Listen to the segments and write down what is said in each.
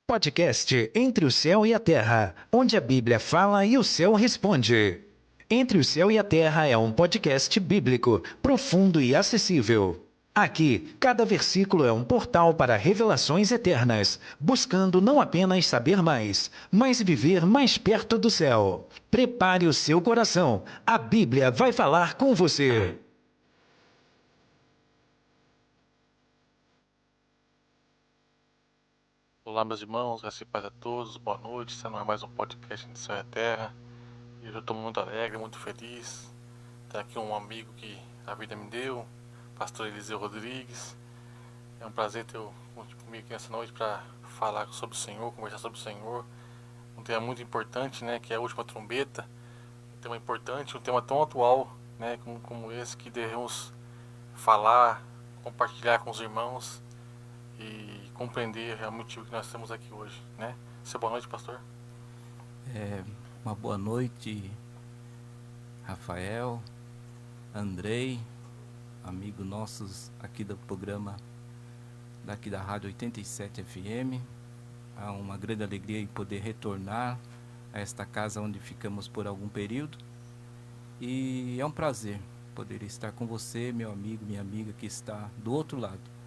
Podcast Entre o Céu e a Terra, onde a Bíblia fala e o céu responde. Entre o Céu e a Terra é um podcast bíblico, profundo e acessível. Aqui, cada versículo é um portal para revelações eternas, buscando não apenas saber mais, mas viver mais perto do céu. Prepare o seu coração, a Bíblia vai falar com você. Olá, meus irmãos, graças e paz a todos, boa noite. Esse não é mais um podcast de Céu e Terra. E hoje eu estou muito alegre, muito feliz. Tá aqui um amigo que a vida me deu, pastor Eliseu Rodrigues. É um prazer ter comigo aqui nessa noite para falar sobre o Senhor, conversar sobre o Senhor. Um tema muito importante, né, que é a última trombeta. Um tema importante, um tema tão atual, né, como esse, que devemos falar, compartilhar com os irmãos e compreender realmente o que nós estamos aqui hoje, né? Seu boa noite, pastor. Uma boa noite, Rafael, Andrei, amigo nossos aqui do programa daqui da Rádio 87 FM. Há uma grande alegria em poder retornar a esta casa onde ficamos por algum período. E é um prazer poder estar com você, meu amigo, minha amiga que está do outro lado,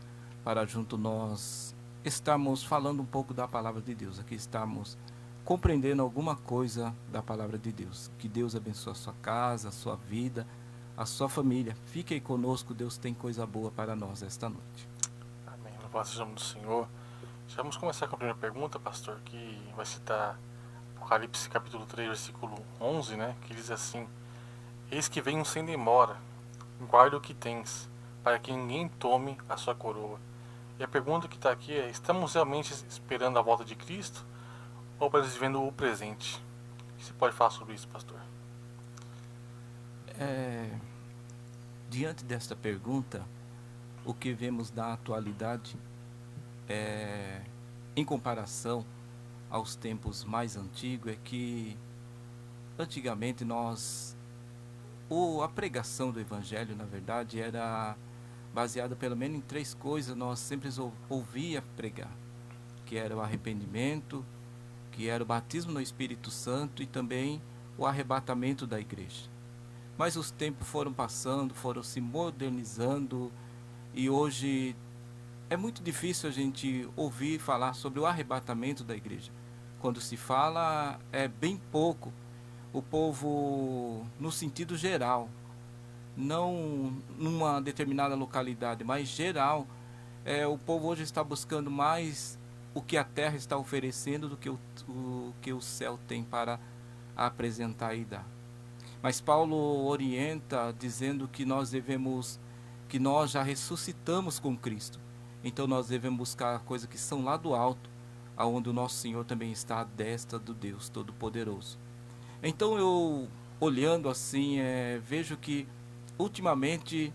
para junto nós estarmos falando um pouco da palavra de Deus. Aqui estamos compreendendo alguma coisa da palavra de Deus. Que Deus abençoe a sua casa, a sua vida, a sua família. Fique aí conosco, Deus tem coisa boa para nós esta noite. Amém. Louvado seja o nome do Senhor. Já vamos começar com a primeira pergunta, pastor, que vai citar Apocalipse capítulo 3, versículo 11, né? Que diz assim: Eis que venho sem demora, guarda o que tens, para que ninguém tome a sua coroa. E a pergunta que está aqui é: estamos realmente esperando a volta de Cristo ou apenas vivendo o presente? O que você pode falar sobre isso, pastor? Diante desta pergunta, o que vemos da atualidade em comparação aos tempos mais antigos é que antigamente a pregação do evangelho, na verdade, era baseada pelo menos em três coisas. Nós sempre ouvia pregar, que era o arrependimento, que era o batismo no Espírito Santo e também o arrebatamento da igreja. Mas os tempos foram passando, foram se modernizando e hoje é muito difícil a gente ouvir falar sobre o arrebatamento da igreja. Quando se fala, é bem pouco. O povo, no sentido geral, não numa determinada localidade, mas geral, o povo hoje está buscando mais o que a terra está oferecendo do que o que o céu tem para apresentar e dar. Mas Paulo orienta dizendo que que nós já ressuscitamos com Cristo. Então nós devemos buscar coisas que são lá do alto, aonde o nosso Senhor também está à destra do Deus Todo-Poderoso. Então eu, olhando assim, vejo que ultimamente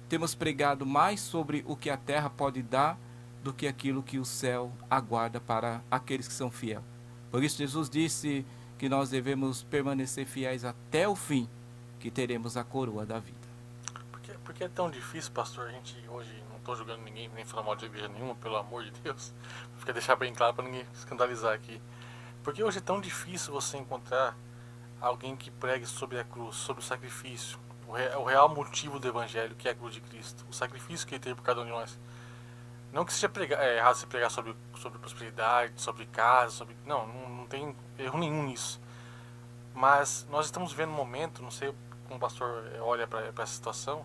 temos pregado mais sobre o que a terra pode dar do que aquilo que o céu aguarda para aqueles que são fiéis. Por isso Jesus disse que nós devemos permanecer fiéis até o fim, que teremos a coroa da vida. Porque é tão difícil, pastor, a gente hoje, não estou julgando ninguém, nem falando mal de igreja nenhuma, pelo amor de Deus, fica deixar bem claro para ninguém escandalizar aqui. Porque hoje é tão difícil você encontrar alguém que pregue sobre a cruz, sobre o sacrifício, o real motivo do evangelho, que é a cruz de Cristo, o sacrifício que ele teve por cada um de nós. Não que seja errado você pregar sobre prosperidade, sobre casa, não tem erro nenhum nisso. Mas nós estamos vivendo um momento, não sei como o pastor olha para essa situação,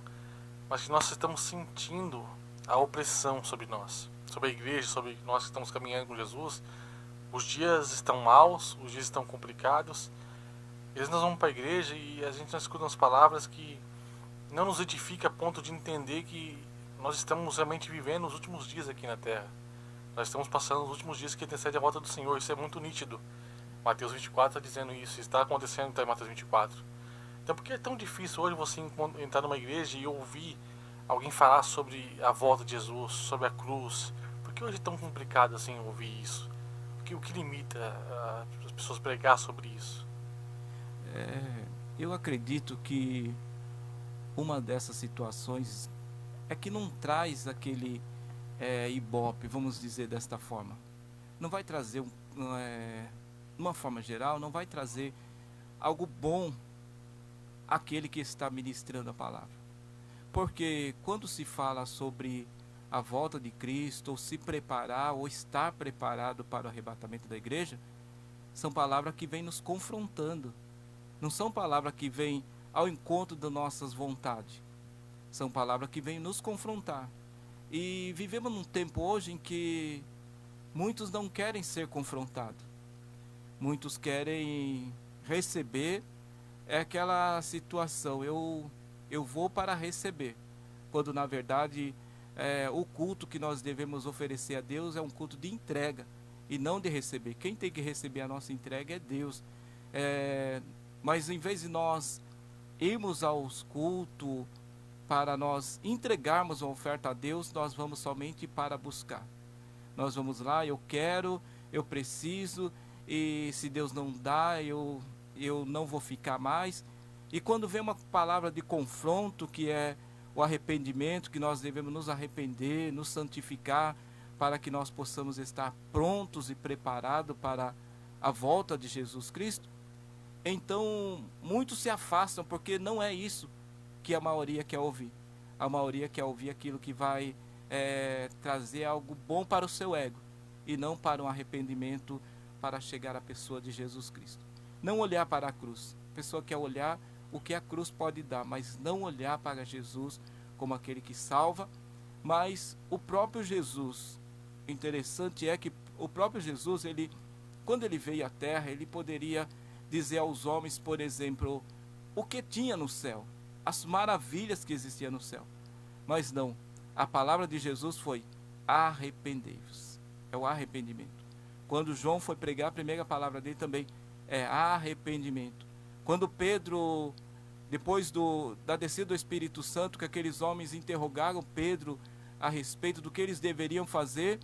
mas que nós estamos sentindo a opressão sobre nós, sobre a igreja, sobre nós que estamos caminhando com Jesus. Os dias estão maus, os dias estão complicados. E às vezes nós vamos para a igreja e a gente não escuta umas palavras que não nos edifica a ponto de entender que nós estamos realmente vivendo os últimos dias aqui na Terra. Nós estamos passando os últimos dias que antecedem a volta do Senhor. Isso é muito nítido. Mateus 24 está dizendo isso. Está acontecendo em Mateus 24. Então por que é tão difícil hoje você entrar numa igreja e ouvir alguém falar sobre a volta de Jesus, sobre a cruz? Por que hoje é tão complicado assim ouvir isso? O que limita as pessoas pregar sobre isso? Eu acredito que uma dessas situações é que não traz aquele ibope, vamos dizer desta forma. não vai trazer, uma forma geral, não vai trazer algo bom àquele que está ministrando a palavra. Porque quando se fala sobre a volta de Cristo, ou se preparar, ou estar preparado para o arrebatamento da igreja, são palavras que vêm nos confrontando. Não são palavras que vêm ao encontro das nossas vontades. São palavras que vêm nos confrontar. E vivemos num tempo hoje em que muitos não querem ser confrontados. Muitos querem receber, é aquela situação, eu vou para receber. Quando na verdade o culto que nós devemos oferecer a Deus é um culto de entrega e não de receber. Quem tem que receber a nossa entrega é Deus. Mas em vez de nós irmos aos cultos para nós entregarmos a oferta a Deus, nós vamos somente para buscar. Nós vamos lá, eu quero, eu preciso, e se Deus não dá, eu não vou ficar mais. E quando vem uma palavra de confronto, que é o arrependimento, que nós devemos nos arrepender, nos santificar, para que nós possamos estar prontos e preparados para a volta de Jesus Cristo, então muitos se afastam, porque não é isso que a maioria quer ouvir. A maioria quer ouvir aquilo que vai trazer algo bom para o seu ego, e não para um arrependimento, para chegar à pessoa de Jesus Cristo. Não olhar para a cruz. A pessoa quer olhar o que a cruz pode dar, mas não olhar para Jesus como aquele que salva. Mas o próprio Jesus, interessante é que o próprio Jesus, quando ele veio à terra, ele poderia dizer aos homens, por exemplo, o que tinha no céu, as maravilhas que existiam no céu. Mas não, a palavra de Jesus foi: arrependei-vos. É o arrependimento. Quando João foi pregar, a primeira palavra dele também é arrependimento. Quando Pedro, depois da descida do Espírito Santo, que aqueles homens interrogaram Pedro a respeito do que eles deveriam fazer,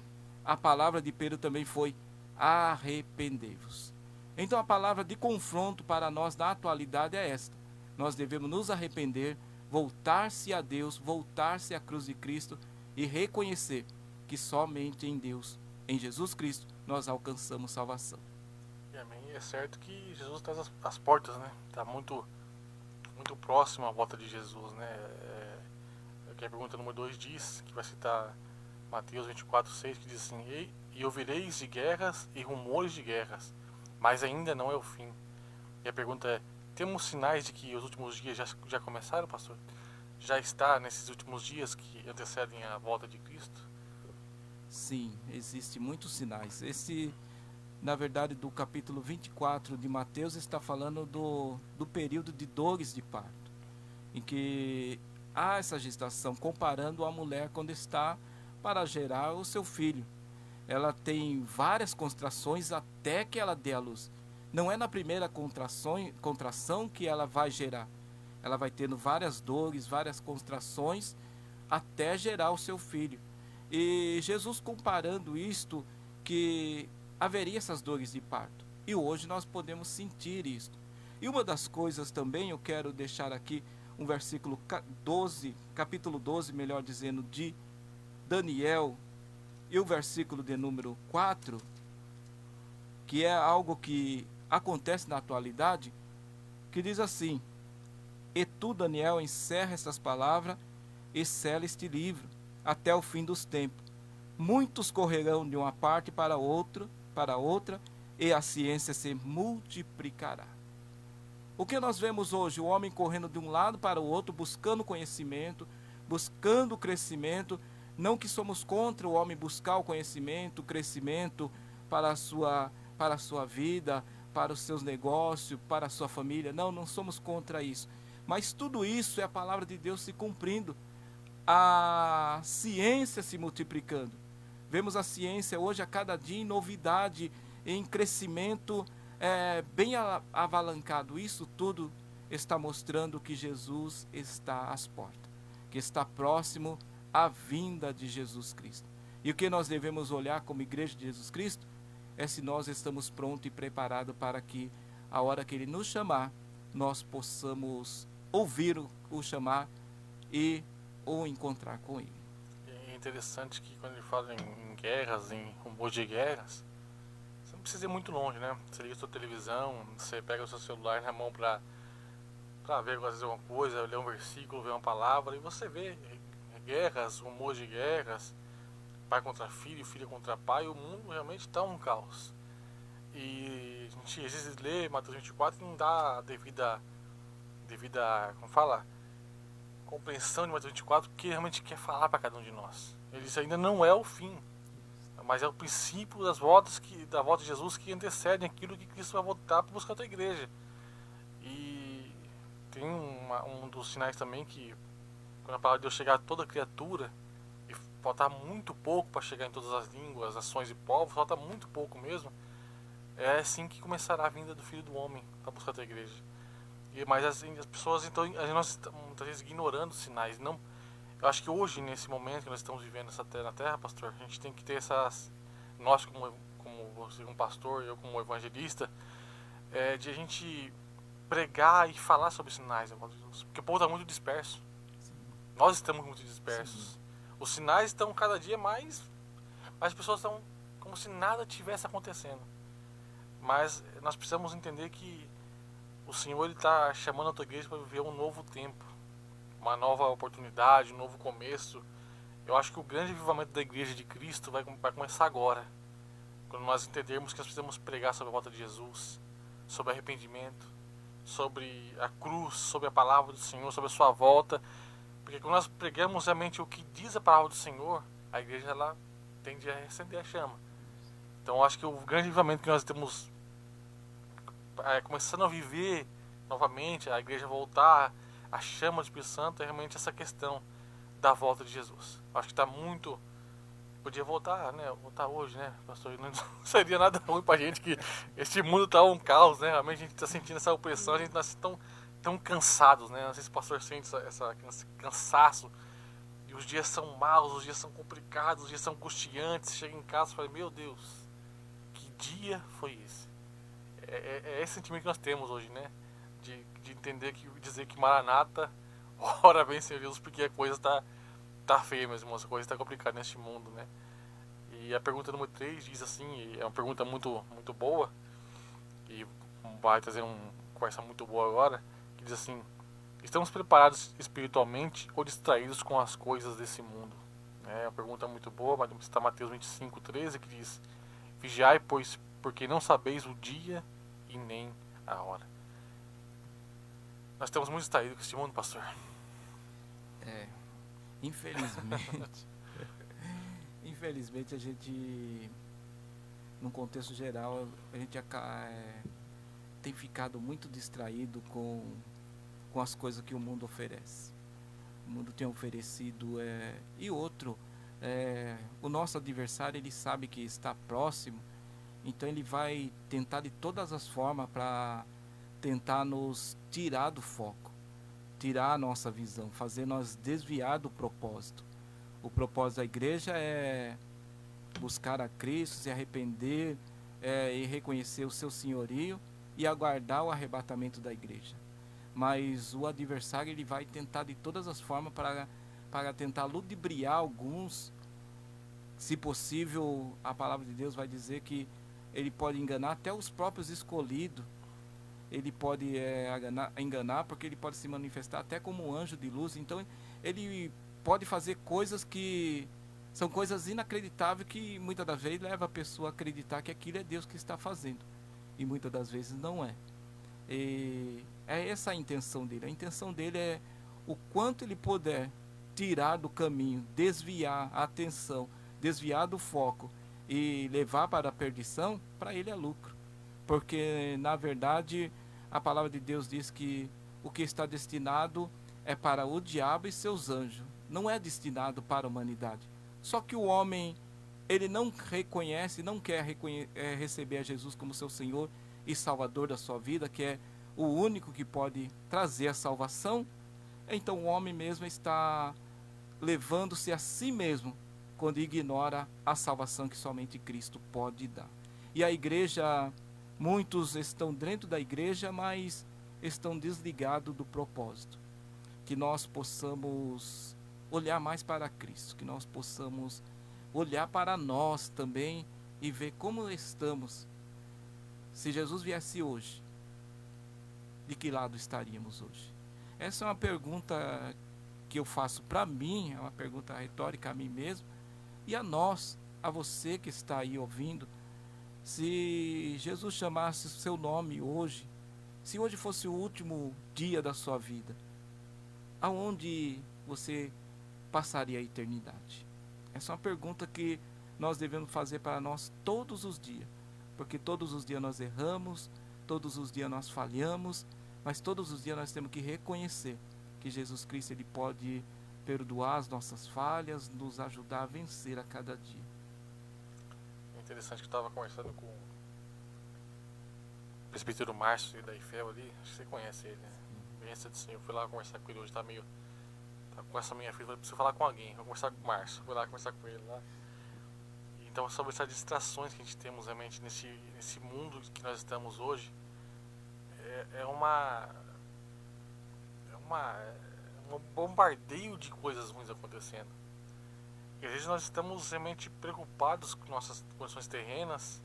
a palavra de Pedro também foi: arrependei-vos. Então a palavra de confronto para nós na atualidade é esta: nós devemos nos arrepender, voltar-se a Deus, voltar-se à cruz de Cristo e reconhecer que somente em Deus, em Jesus Cristo, nós alcançamos salvação. E amém. É certo que Jesus está às portas, né? Está muito próximo à volta de Jesus, né? Que a pergunta número 2 diz, que vai citar Mateus 24:6, que diz assim: e ouvireis de guerras e rumores de guerras, mas ainda não é o fim. E a pergunta é: temos sinais de que os últimos dias já começaram, pastor? Já está nesses últimos dias que antecedem a volta de Cristo? Sim, existem muitos sinais. Na verdade, do capítulo 24 de Mateus, está falando do período de dores de parto, em que há essa gestação, comparando a mulher quando está para gerar o seu filho. Ela tem várias contrações até que ela dê a luz. Não é na primeira contração que ela vai gerar. Ela vai tendo várias dores, várias contrações, até gerar o seu filho. E Jesus comparando isto, que haveria essas dores de parto. E hoje nós podemos sentir isto. E uma das coisas também, eu quero deixar aqui um versículo 12, capítulo 12, melhor dizendo, de Daniel, e o versículo de número 4, que é algo que acontece na atualidade, que diz assim: e tu, Daniel, encerra estas palavras e sela este livro até o fim dos tempos. Muitos correrão de uma parte para outra, e a ciência se multiplicará. O que nós vemos hoje? O homem correndo de um lado para o outro, buscando conhecimento, buscando crescimento. Não que somos contra o homem buscar o conhecimento, o crescimento para a sua vida, para os seus negócios, para a sua família. Não somos contra isso. Mas tudo isso é a palavra de Deus se cumprindo. A ciência se multiplicando. Vemos a ciência hoje a cada dia em novidade, em crescimento bem avalancado. Isso tudo está mostrando que Jesus está às portas, que está próximo à vinda de Jesus Cristo. E o que nós devemos olhar como igreja de Jesus Cristo é se nós estamos prontos e preparados para que, a hora que Ele nos chamar, nós possamos ouvir o chamar e o encontrar com Ele. É interessante que quando ele fala em guerras, em rumor de guerras, precisa ir muito longe, né? Você liga a sua televisão, você pega o seu celular na mão pra ver às vezes alguma coisa, ler um versículo, ver uma palavra, e você vê guerras, rumores de guerras, pai contra filho, filha contra pai, o mundo realmente está um caos. E a gente às vezes lê Mateus 24 e não dá a devida, como fala, compreensão de Mateus 24, que realmente quer falar para cada um de nós. Ele diz, ainda não é o fim, mas é o princípio da volta de Jesus que antecedem aquilo que Cristo vai voltar para buscar a tua igreja. E tem um dos sinais também que, quando a palavra de Deus chegar a toda criatura, e faltar muito pouco para chegar em todas as línguas, nações e povos, falta muito pouco mesmo, é assim que começará a vinda do Filho do Homem para buscar a tua igreja. Mas as pessoas, então, nós estamos muitas vezes ignorando os sinais. Não, eu acho que hoje, nesse momento que nós estamos vivendo na Terra, pastor, a gente tem que ter essas, nós como você como pastor, eu como evangelista, de a gente pregar e falar sobre os sinais, porque o povo está muito disperso. Sim. Nós estamos muito dispersos. Sim. Os sinais estão cada dia mais, as pessoas estão como se nada tivesse acontecendo. Mas nós precisamos entender que o Senhor está chamando a tua igreja para viver um novo tempo, uma nova oportunidade, um novo começo. Eu acho que o grande avivamento da igreja de Cristo vai começar agora, quando nós entendermos que nós precisamos pregar sobre a volta de Jesus, sobre arrependimento, sobre a cruz, sobre a palavra do Senhor, sobre a sua volta. Porque quando nós pregamos realmente o que diz a palavra do Senhor, a igreja ela tende a acender a chama. Então eu acho que o grande avivamento que nós temos começando a viver novamente, a igreja voltar a chama do Espírito Santo, é realmente essa questão da volta de Jesus. Acho que está muito... Podia voltar, né? Voltar hoje, né, pastor? Não seria nada ruim pra gente, que este mundo tá um caos, né? Realmente a gente tá sentindo essa opressão, a gente tá tão cansados, né? Não sei se o pastor sente esse cansaço. E os dias são maus, os dias são complicados, os dias são angustiantes. Você chega em casa e fala, meu Deus, que dia foi esse? É esse sentimento que nós temos hoje, né? De entender, dizer que Maranata, ora vem, Senhor Jesus, porque a coisa tá feia, meus irmãos, a coisa está complicada neste mundo, né? E a pergunta número 3 diz assim, e é uma pergunta muito, muito boa, e vai trazer uma conversa muito boa agora, que diz assim, estamos preparados espiritualmente ou distraídos com as coisas desse mundo? É uma pergunta muito boa, mas está Mateus 25:13, que diz, vigiai, pois, porque não sabeis o dia e nem a hora. Nós estamos muito distraídos com esse mundo, pastor. Infelizmente a gente, num contexto geral, a gente tem ficado muito distraído com as coisas que o mundo oferece. O mundo tem oferecido, e outro, o nosso adversário, ele sabe que está próximo, então ele vai tentar de todas as formas para tentar nos tirar do foco, tirar a nossa visão, fazer nós desviar do propósito. O propósito da igreja é buscar a Cristo, se arrepender e reconhecer o seu senhorio e aguardar o arrebatamento da igreja. Mas o adversário, ele vai tentar de todas as formas para tentar ludibriar alguns. Se possível, a palavra de Deus vai dizer que ele pode enganar até os próprios escolhidos. Ele pode enganar, porque ele pode se manifestar até como um anjo de luz. Então ele pode fazer coisas que são coisas inacreditáveis, que muitas das vezes leva a pessoa a acreditar que aquilo é Deus que está fazendo, e muitas das vezes não é. E é essa a intenção dele. A intenção dele é o quanto ele puder tirar do caminho, desviar a atenção, desviar do foco e levar para a perdição. Para ele é lucro, porque na verdade a palavra de Deus diz que o que está destinado é para o diabo e seus anjos, não é destinado para a humanidade. Só que o homem, ele não reconhece, não quer receber a Jesus como seu Senhor e Salvador da sua vida, que é o único que pode trazer a salvação. Então o homem mesmo está levando-se a si mesmo quando ignora a salvação que somente Cristo pode dar. E a igreja, muitos estão dentro da igreja, mas estão desligados do propósito. Que nós possamos olhar mais para Cristo, que nós possamos olhar para nós também e ver como estamos Se Jesus viesse hoje, de que lado estaríamos hoje? Essa é uma pergunta que eu faço para mim, é uma pergunta retórica a mim mesmo e a nós, a você que está aí ouvindo. Se Jesus chamasse o seu nome hoje, se hoje fosse o último dia da sua vida, aonde você passaria a eternidade? Essa é uma pergunta que nós devemos fazer para nós todos os dias, porque todos os dias nós erramos, todos os dias nós falhamos, mas todos os dias nós temos que reconhecer que Jesus Cristo ele pode perdoar as nossas falhas, nos ajudar a vencer a cada dia. É interessante que eu estava conversando com o presbítero Márcio da IFEL ali, acho que você conhece ele, né? Bem antes assim, eu fui lá conversar com ele hoje, tá com essa minha filha, eu preciso falar com alguém, vou conversar com o Márcio, fui lá conversar com ele lá. Então, sobre essas distrações que a gente temos realmente nesse mundo que nós estamos hoje, é um bombardeio de coisas ruins acontecendo. E às vezes nós estamos realmente preocupados com nossas condições terrenas,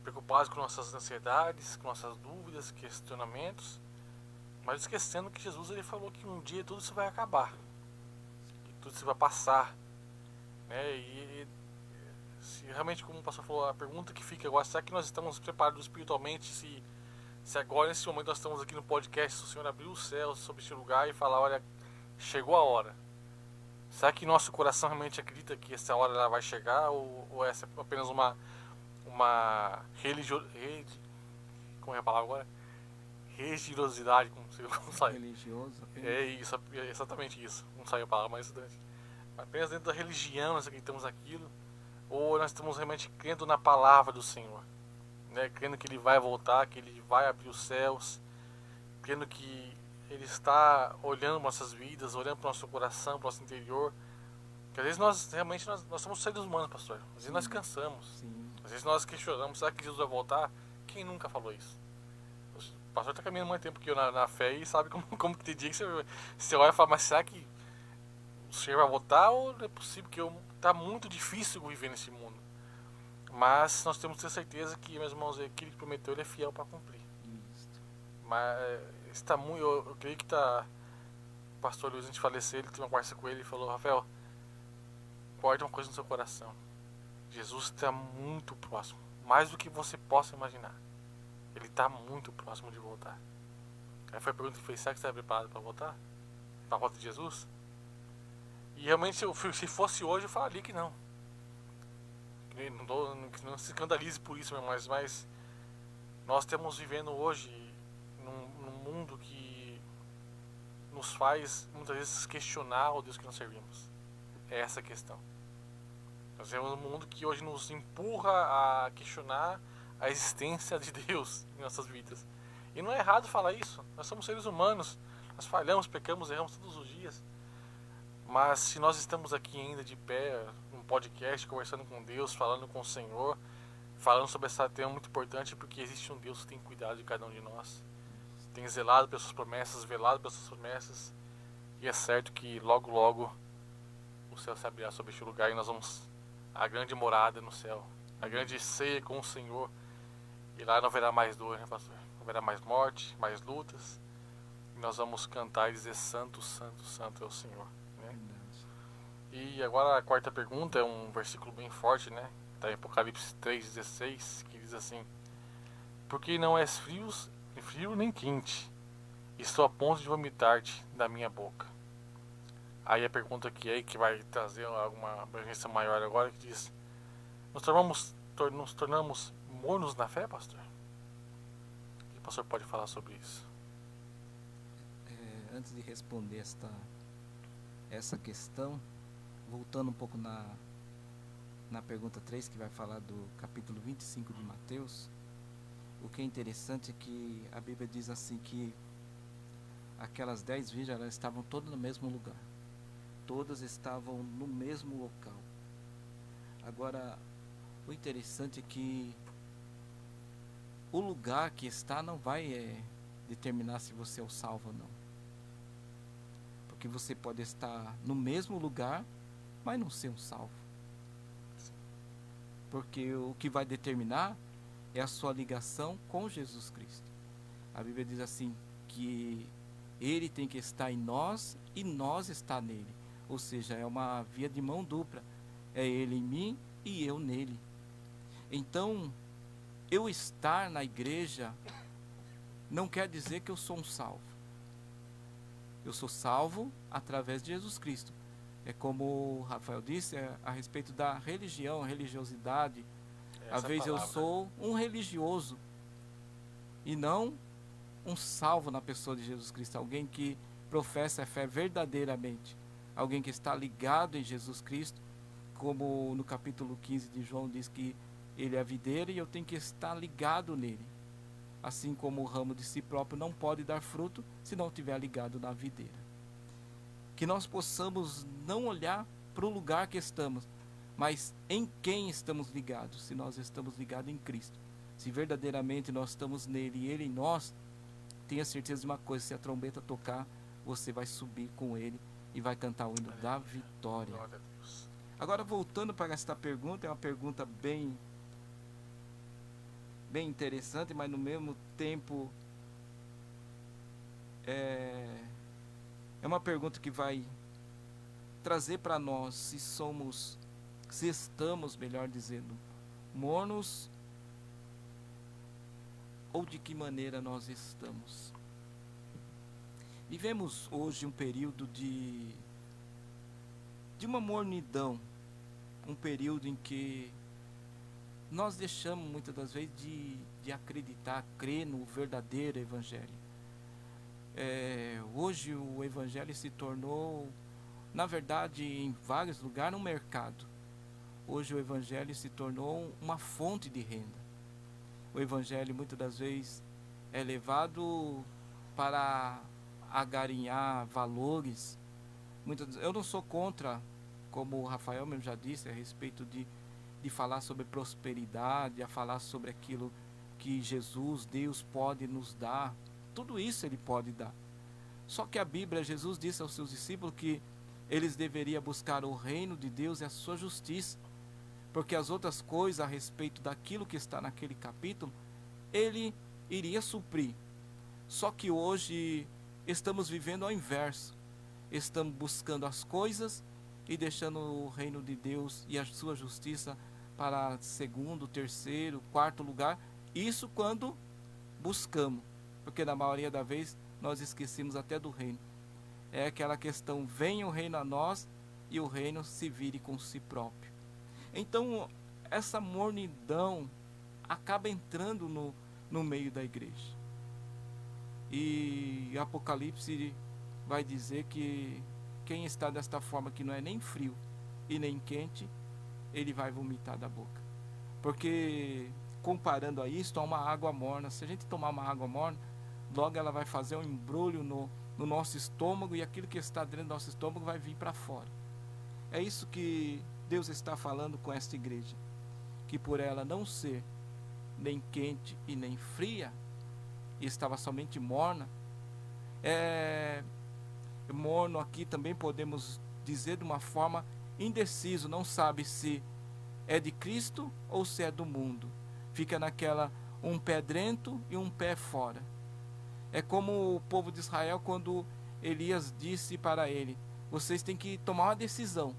preocupados com nossas ansiedades, com nossas dúvidas, questionamentos, mas esquecendo que Jesus ele falou que um dia tudo isso vai acabar, que tudo isso vai passar, né? E se realmente, como o pastor falou, a pergunta que fica agora, será que nós estamos preparados espiritualmente se agora nesse momento nós estamos aqui no podcast, o Senhor abriu os céus sobre este lugar e falar, olha, chegou a hora. Será que nosso coração realmente acredita que essa hora ela vai chegar ou essa é apenas uma como é a palavra agora? Religiosidade, como sai? Religioso. É isso, é exatamente isso. Não saiu a palavra mais estudante. Apenas dentro da religião nós acreditamos aquilo, ou nós estamos realmente crendo na palavra do Senhor, né? Crendo que Ele vai voltar, que Ele vai abrir os céus, crendo que Ele está olhando nossas vidas, olhando para o nosso coração, para o nosso interior. Porque às vezes nós somos seres humanos, pastor. Às vezes nós cansamos. Sim. Às vezes nós questionamos, será que Jesus vai voltar? Quem nunca falou isso? O pastor está caminhando muito tempo que eu na fé e sabe como que tem dia que você olha e fala, mas será que o Senhor vai voltar ou não é possível que está muito difícil viver nesse mundo? Mas nós temos que ter certeza que, meus irmãos, aquele que prometeu, ele é fiel para cumprir. Isso. Mas está muito, eu creio que está o pastor Luiz, antes de falecer, ele teve uma conversa com ele e falou, Rafael, guarde uma coisa no seu coração. Jesus está muito próximo, mais do que você possa imaginar. Ele está muito próximo de voltar. Aí foi a pergunta que fez, será que você está preparado para voltar? Para a volta de Jesus? E realmente, se fosse hoje, eu falaria que não. Não se escandalize por isso, mas nós estamos vivendo hoje num mundo que nos faz muitas vezes questionar o Deus que nós servimos. É essa a questão. Nós vivemos um mundo que hoje nos empurra a questionar a existência de Deus em nossas vidas. E não é errado falar isso. Nós somos seres humanos. Nós falhamos, pecamos, erramos todos os dias. Mas se nós estamos aqui ainda de pé, num podcast, conversando com Deus, falando com o Senhor, falando sobre esse tema muito importante, porque existe um Deus que tem cuidado de cada um de nós. Tem zelado pelas suas promessas, velado pelas suas promessas. E é certo que logo, logo o céu se abrirá sobre este lugar e nós vamos à grande morada no céu, a grande ceia com o Senhor. E lá não haverá mais dor, né, pastor? Não haverá mais morte, mais lutas. E nós vamos cantar e dizer santo, santo, santo é o Senhor, né? E agora a quarta pergunta é um versículo bem forte, né? Está em Apocalipse 3,16, que diz assim: porque não és frio nem quente, e estou a ponto de vomitar-te da minha boca. Aí a pergunta que vai trazer alguma abrangência maior agora, que diz: nos tornamos mornos na fé, pastor? O que o pastor pode falar sobre isso? Antes de responder essa questão, voltando um pouco na pergunta 3, que vai falar do capítulo 25 de Mateus, o que é interessante é que a Bíblia diz assim que aquelas 10 virgens, elas estavam todas no mesmo lugar. Todas estavam no mesmo local. Agora, o interessante é que o lugar que está não vai determinar se você é o salvo ou não. Porque você pode estar no mesmo lugar, mas não ser um salvo. Porque o que vai determinar é a sua ligação com Jesus Cristo. A Bíblia diz assim, que ele tem que estar em nós e nós estar nele. Ou seja, é uma via de mão dupla. É ele em mim e eu nele. Então, eu estar na igreja não quer dizer que eu sou um salvo. Eu sou salvo através de Jesus Cristo. É como o Rafael disse, a respeito da religião, a religiosidade. Às vezes eu sou um religioso e não um salvo na pessoa de Jesus Cristo. Alguém que professa a fé verdadeiramente. Alguém que está ligado em Jesus Cristo, como no capítulo 15 de João diz que ele é a videira e eu tenho que estar ligado nele. Assim como o ramo de si próprio não pode dar fruto se não estiver ligado na videira. Que nós possamos não olhar para o lugar que estamos, mas em quem estamos ligados. Se nós estamos ligados em Cristo, se verdadeiramente nós estamos nele e ele em nós, tenha certeza de uma coisa: se a trombeta tocar, você vai subir com ele e vai cantar o hino da vitória. Agora, voltando para esta pergunta, é uma pergunta bem interessante, mas no mesmo tempo é uma pergunta que vai trazer para nós se estamos, melhor dizendo, mornos, ou de que maneira nós estamos. Vivemos hoje um período de uma mornidão, um período em que nós deixamos muitas das vezes de acreditar, crer no verdadeiro evangelho. Hoje o evangelho se tornou, na verdade, em vários lugares, um mercado. Hoje o evangelho se tornou uma fonte de renda. O evangelho muitas das vezes é levado para agarinhar valores. Eu não sou contra, como o Rafael mesmo já disse, a respeito de falar sobre prosperidade, a falar sobre aquilo que Jesus, Deus, pode nos dar. Tudo isso ele pode dar. Só que a Bíblia, Jesus disse aos seus discípulos que eles deveriam buscar o reino de Deus e a sua justiça, porque as outras coisas a respeito daquilo que está naquele capítulo, ele iria suprir. Só que hoje estamos vivendo ao inverso. Estamos buscando as coisas e deixando o reino de Deus e a sua justiça para segundo, terceiro, quarto lugar. Isso quando buscamos, porque na maioria das vezes nós esquecemos até do reino. É aquela questão: venha o reino a nós e o reino se vire com si próprio. Então essa mornidão acaba entrando no meio da igreja. E Apocalipse vai dizer que quem está desta forma, que não é nem frio e nem quente, ele vai vomitar da boca. Porque, comparando a isto, a uma água morna, se a gente tomar uma água morna, logo ela vai fazer um embrulho no nosso estômago, e aquilo que está dentro do nosso estômago vai vir para fora. É isso que Deus está falando com esta igreja, que por ela não ser nem quente e nem fria, e estava somente morna. Morno aqui também podemos dizer de uma forma indeciso, não sabe se é de Cristo ou se é do mundo. Fica naquela, um pé dentro e um pé fora. É como o povo de Israel, quando Elias disse para ele: vocês têm que tomar uma decisão,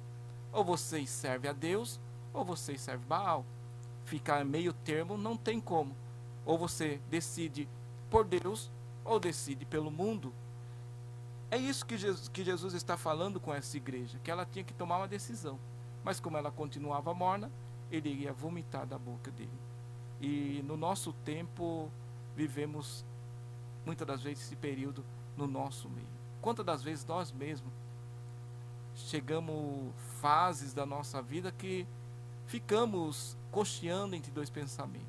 ou vocês servem a Deus ou vocês servem Baal. Ficar meio termo não tem como. Ou você decide por Deus ou decide pelo mundo. É isso que Jesus está falando com essa igreja, que ela tinha que tomar uma decisão. Mas como ela continuava morna, ele ia vomitar da boca dele. E no nosso tempo, vivemos muitas das vezes esse período no nosso meio. Quantas das vezes nós mesmos chegamos fases da nossa vida que ficamos cocheando entre dois pensamentos.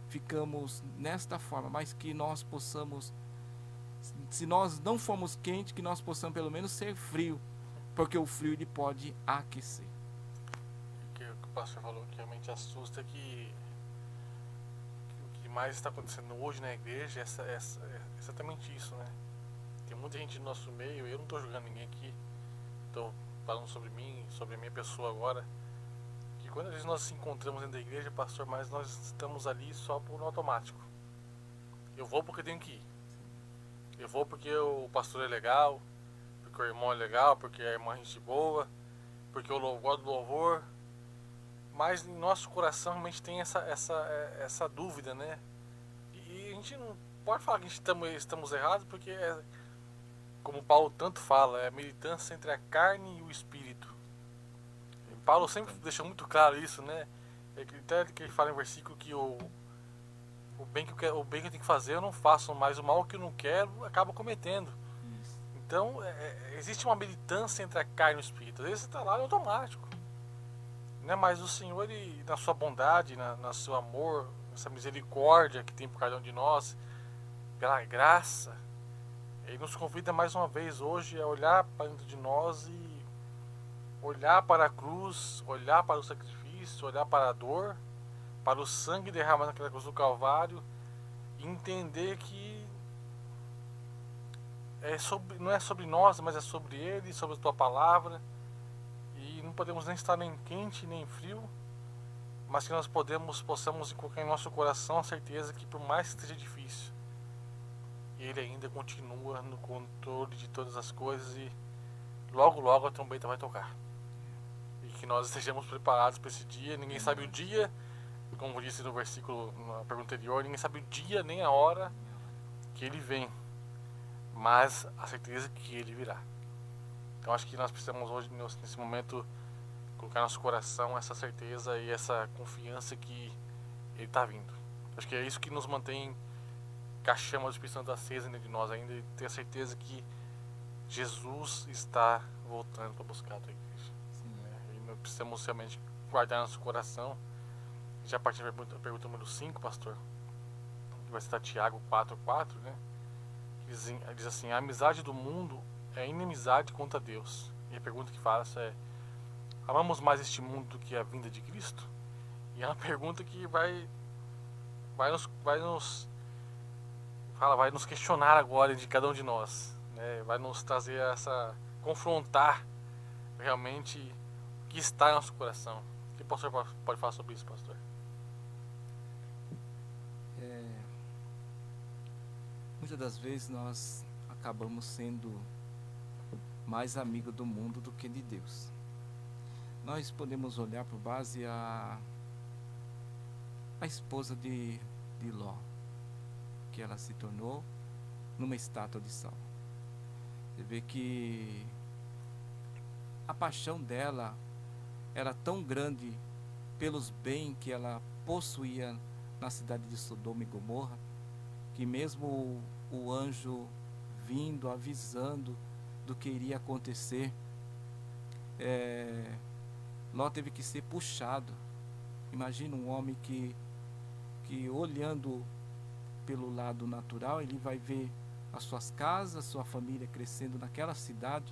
Ficamos nesta forma, mas que nós possamos, se nós não formos quentes, que nós possamos pelo menos ser frio, porque o frio ele pode aquecer. O que o pastor falou que realmente assusta é que o que mais está acontecendo hoje na igreja é exatamente isso, né? Tem muita gente no nosso meio, eu não estou julgando ninguém aqui, estou falando sobre mim, sobre a minha pessoa agora, que quando às vezes nós nos encontramos dentro da igreja, pastor, mas nós estamos ali só por um automático. Eu vou porque tenho que ir. Eu vou porque o pastor é legal, porque o irmão é legal, porque a irmã é gente boa, porque eu gosto do louvor. Mas em nosso coração realmente tem essa dúvida, né? E a gente não pode falar que estamos errados, porque como Paulo tanto fala, é a militância entre a carne e o espírito. E Paulo sempre deixa muito claro isso, né? Até que ele fala em versículo que o bem que eu tenho que fazer eu não faço, mas o mal que eu não quero acabo cometendo. Isso. Então existe uma militância entre a carne e o espírito. Às vezes você está lá no automático, né? Mas o Senhor, ele, na sua bondade, na seu amor, essa misericórdia que tem por cada um de nós, pela graça, Ele nos convida mais uma vez hoje a olhar para dentro de nós e olhar para a cruz, olhar para o sacrifício, olhar para a dor, para o sangue derramado naquela cruz do Calvário, e entender que não é sobre nós, mas é sobre Ele, sobre a Tua Palavra, e não podemos nem estar nem quente nem frio, mas que nós possamos colocar em nosso coração a certeza que por mais que esteja difícil, Ele ainda continua no controle de todas as coisas e logo logo a trombeta vai tocar. E que nós estejamos preparados para esse dia. Ninguém sabe o dia, como disse no versículo, na pergunta anterior, ninguém sabe o dia nem a hora que Ele vem, mas a certeza que Ele virá. Então acho que nós precisamos hoje, nesse momento, colocar no nosso coração essa certeza e essa confiança que Ele está vindo. Acho que é isso que nos mantém com a chama do Espírito Santo acesa dentro de nós ainda, e ter a certeza que Jesus está voltando para buscar a tua igreja. E nós precisamos realmente guardar nosso coração. Já partindo da pergunta número 5, pastor, que vai citar Tiago 4:4, né? Diz assim: a amizade do mundo é inimizade contra Deus. E a pergunta que faço é: amamos mais este mundo do que a vinda de Cristo? E é uma pergunta que vai nos questionar agora de cada um de nós, né? Vai nos trazer confrontar realmente o que está em nosso coração. O que o pastor pode falar sobre isso, pastor? Muitas das vezes nós acabamos sendo mais amigos do mundo do que de Deus. Nós podemos olhar por base a esposa de Ló, que ela se tornou numa estátua de sal. Você vê que a paixão dela era tão grande pelos bens que ela possuía na cidade de Sodoma e Gomorra, que mesmo o anjo vindo, avisando do que iria acontecer, Ló teve que ser puxado. Imagina um homem que olhando pelo lado natural, ele vai ver as suas casas, sua família crescendo naquela cidade,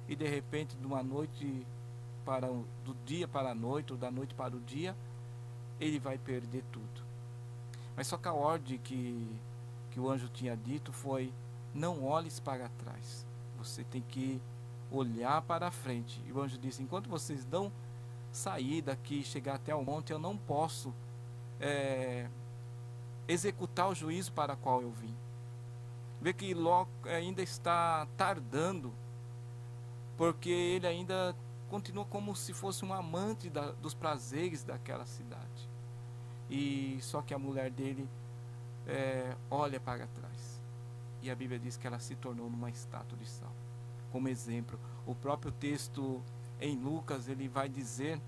e de repente do dia para a noite, ou da noite para o dia, ele vai perder tudo. Mas só que a ordem que o anjo tinha dito foi: não olhes para trás, você tem que olhar para a frente. E o anjo disse: enquanto vocês não sair daqui e chegar até o monte, eu não posso executar o juízo para o qual eu vim. Vê que Ló ainda está tardando, porque ele ainda continua como se fosse um amante dos prazeres daquela cidade. E só que a mulher dele olha para trás, e a Bíblia diz que ela se tornou numa estátua de sal. Como exemplo, o próprio texto em Lucas, ele vai dizer,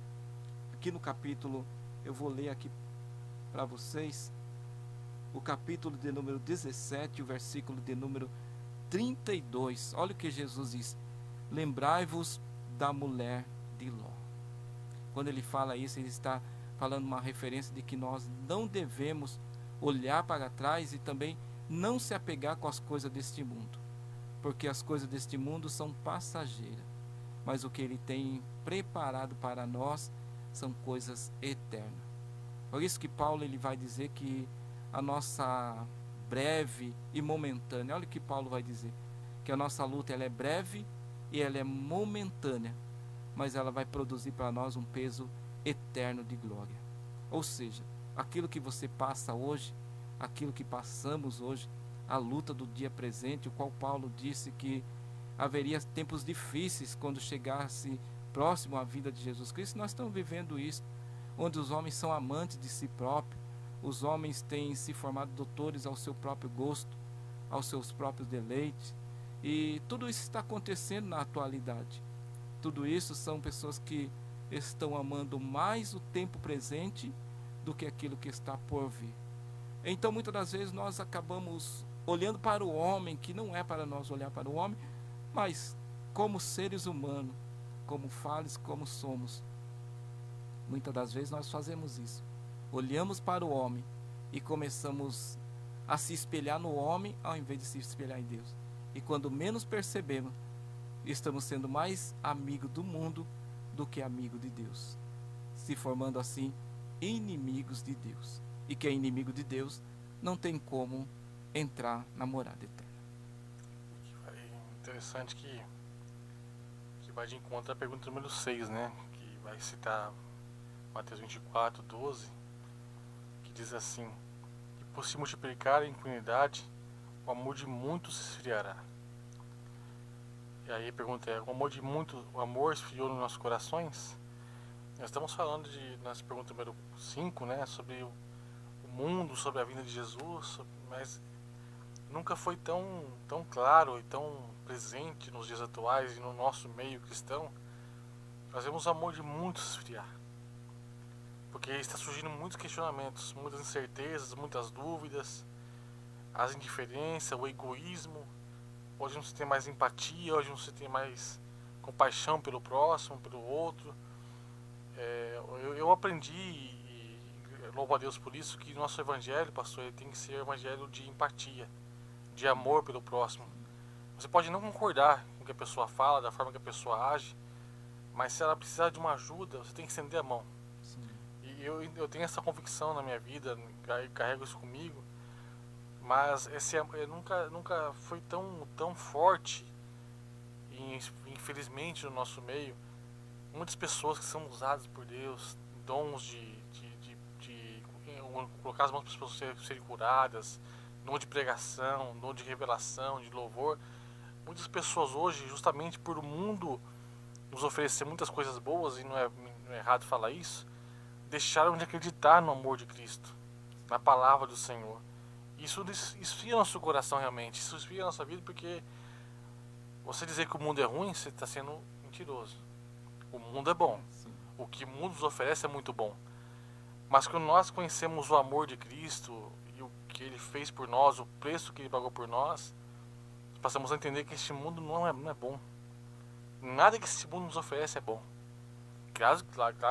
aqui no capítulo, eu vou ler aqui para vocês, o capítulo de número 17, o versículo de número 32. Olha o que Jesus diz: lembrai-vos da mulher de Ló. Quando ele fala isso, ele está falando uma referência de que nós não devemos olhar para trás e também não se apegar com as coisas deste mundo, porque as coisas deste mundo são passageiras, mas o que ele tem preparado para nós são coisas eternas. Por isso que Paulo ele vai dizer que a nossa breve e momentânea, olha o que Paulo vai dizer, que a nossa luta ela é breve e ela é momentânea, mas ela vai produzir para nós um peso eterno de glória. Ou seja, aquilo que você passa hoje, aquilo que passamos hoje, a luta do dia presente, o qual Paulo disse que haveria tempos difíceis quando chegasse próximo à vida de Jesus Cristo. Nós estamos vivendo isso, onde os homens são amantes de si próprios, os homens têm se formado doutores ao seu próprio gosto, aos seus próprios deleites, e tudo isso está acontecendo na atualidade. Tudo isso são pessoas que estão amando mais o tempo presente do que aquilo que está por vir. Então, muitas das vezes, nós acabamos olhando para o homem, que não é para nós olhar para o homem, mas como seres humanos, como falhos, como somos. Muitas das vezes nós fazemos isso. Olhamos para o homem e começamos a se espelhar no homem ao invés de se espelhar em Deus. E quando menos percebemos, estamos sendo mais amigo do mundo do que amigo de Deus, se formando assim inimigos de Deus. E quem é inimigo de Deus não tem como entrar na morada eterna. Interessante que vai de encontro à pergunta número 6, né? Que vai citar Mateus 24, 12, que diz assim: que por se multiplicar a impunidade, o amor de muitos se esfriará. E aí a pergunta é: o amor esfriou nos nossos corações? Nós estamos falando nessa pergunta número 5, né? Sobre o mundo, sobre a vinda de Jesus, mas nunca foi tão claro e tão presente nos dias atuais e no nosso meio cristão. Nós vemos o amor de muitos esfriar, porque está surgindo muitos questionamentos, muitas incertezas, muitas dúvidas, as indiferenças, o egoísmo. Hoje não se tem mais empatia, hoje não se tem mais compaixão pelo próximo, pelo outro. Eu aprendi, e louvo a Deus por isso, que nosso evangelho, pastor, ele tem que ser um evangelho de empatia, de amor pelo próximo. Você pode não concordar com o que a pessoa fala, da forma que a pessoa age, mas se ela precisar de uma ajuda, você tem que estender a mão. Sim. E eu tenho essa convicção na minha vida, carrego isso comigo, mas esse nunca foi tão forte, e infelizmente no nosso meio, muitas pessoas que são usadas por Deus, dons de colocar as mãos para as pessoas serem curadas, dom de pregação, dom de revelação, de louvor. Muitas pessoas hoje, justamente por o mundo nos oferecer muitas coisas boas, e não é errado falar isso, deixaram de acreditar no amor de Cristo, na palavra do Senhor. Isso esfria nosso coração realmente, isso esfria a nossa vida, porque você dizer que o mundo é ruim, você está sendo mentiroso. O mundo é bom, Sim. o que o mundo nos oferece é muito bom. Mas quando nós conhecemos o amor de Cristo e o que Ele fez por nós, o preço que Ele pagou por nós, passamos a entender que este mundo não é bom. Nada que este mundo nos oferece é bom. Claro,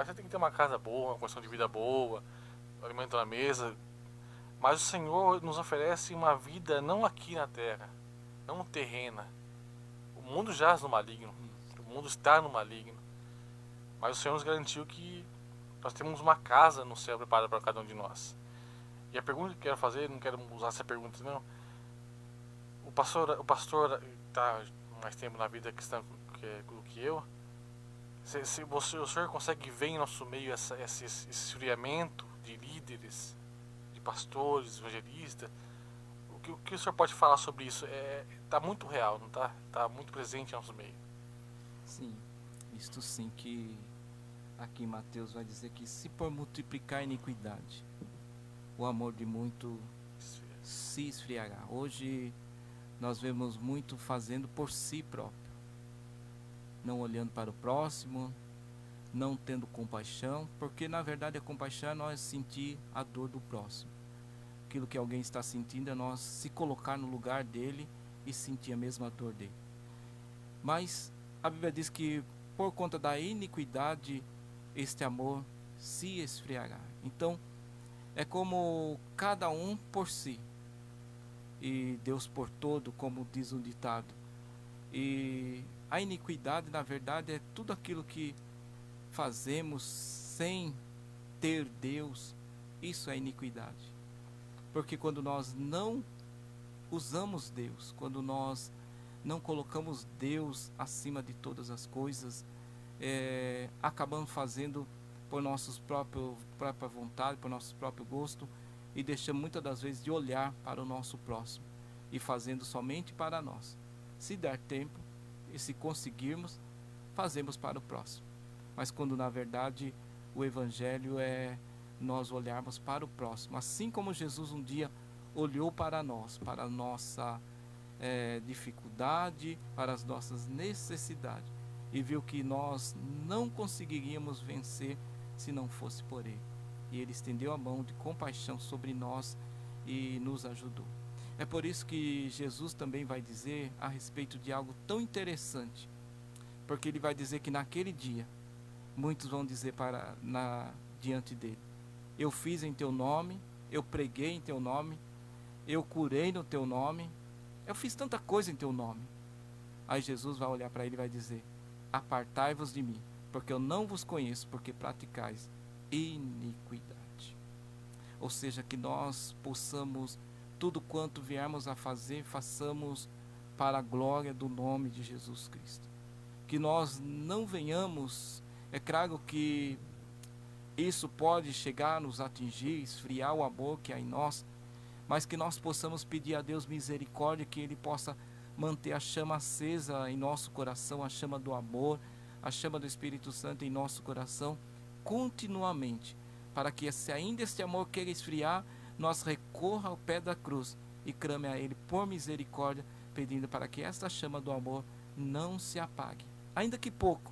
você tem que ter uma casa boa, uma condição de vida boa, alimento na mesa, mas o Senhor nos oferece uma vida não aqui na terra, não terrena. O mundo jaz no maligno, o mundo está no maligno, mas o Senhor nos garantiu que nós temos uma casa no céu preparada para cada um de nós. E a pergunta que eu quero fazer, não quero usar essa pergunta não, o pastor está mais tempo na vida cristã do que eu. O senhor consegue ver em nosso meio esse esfriamento de líderes, de pastores, evangelistas? O que o senhor pode falar sobre isso? Está muito real, não está? Está muito presente em nosso meio. Sim, isto sim, que aqui em Mateus vai dizer que se por multiplicar a iniquidade, o amor de muito se esfriará. Hoje nós vemos muito fazendo por si próprio, não olhando para o próximo, não tendo compaixão, porque na verdade a compaixão é nós sentir a dor do próximo. Aquilo que alguém está sentindo é nós se colocar no lugar dele e sentir a mesma dor dele. Mas a Bíblia diz que por conta da iniquidade este amor se esfriará. Então é como cada um por si e Deus por todo, como diz um ditado. E a iniquidade, na verdade, é tudo aquilo que fazemos sem ter Deus. Isso é iniquidade. Porque quando nós não usamos Deus, quando nós não colocamos Deus acima de todas as coisas, acabamos fazendo por nossa própria vontade, por nosso próprio gosto, e deixamos muitas das vezes de olhar para o nosso próximo e fazendo somente para nós. Se der tempo e se conseguirmos, fazemos para o próximo. Mas quando na verdade o evangelho é nós olharmos para o próximo, assim como Jesus um dia olhou para nós, para a nossa dificuldade, para as nossas necessidades, e viu que nós não conseguiríamos vencer se não fosse por Ele. E Ele estendeu a mão de compaixão sobre nós e nos ajudou. É por isso que Jesus também vai dizer a respeito de algo tão interessante, porque Ele vai dizer que naquele dia, muitos vão dizer diante dele: eu fiz em teu nome, eu preguei em teu nome, eu curei no teu nome, eu fiz tanta coisa em teu nome. Aí Jesus vai olhar para ele e vai dizer: apartai-vos de mim, porque eu não vos conheço, porque praticais iniquidade. Ou seja, que nós possamos, tudo quanto viermos a fazer, façamos para a glória do nome de Jesus Cristo. Que nós não venhamos, é claro que isso pode chegar a nos atingir, esfriar o amor que há em nós, mas que nós possamos pedir a Deus misericórdia, que Ele possa manter a chama acesa em nosso coração, a chama do amor, a chama do Espírito Santo em nosso coração, continuamente, para que se ainda este amor queira esfriar, nós recorra ao pé da cruz e clame a Ele por misericórdia, pedindo para que esta chama do amor não se apague, ainda que pouco,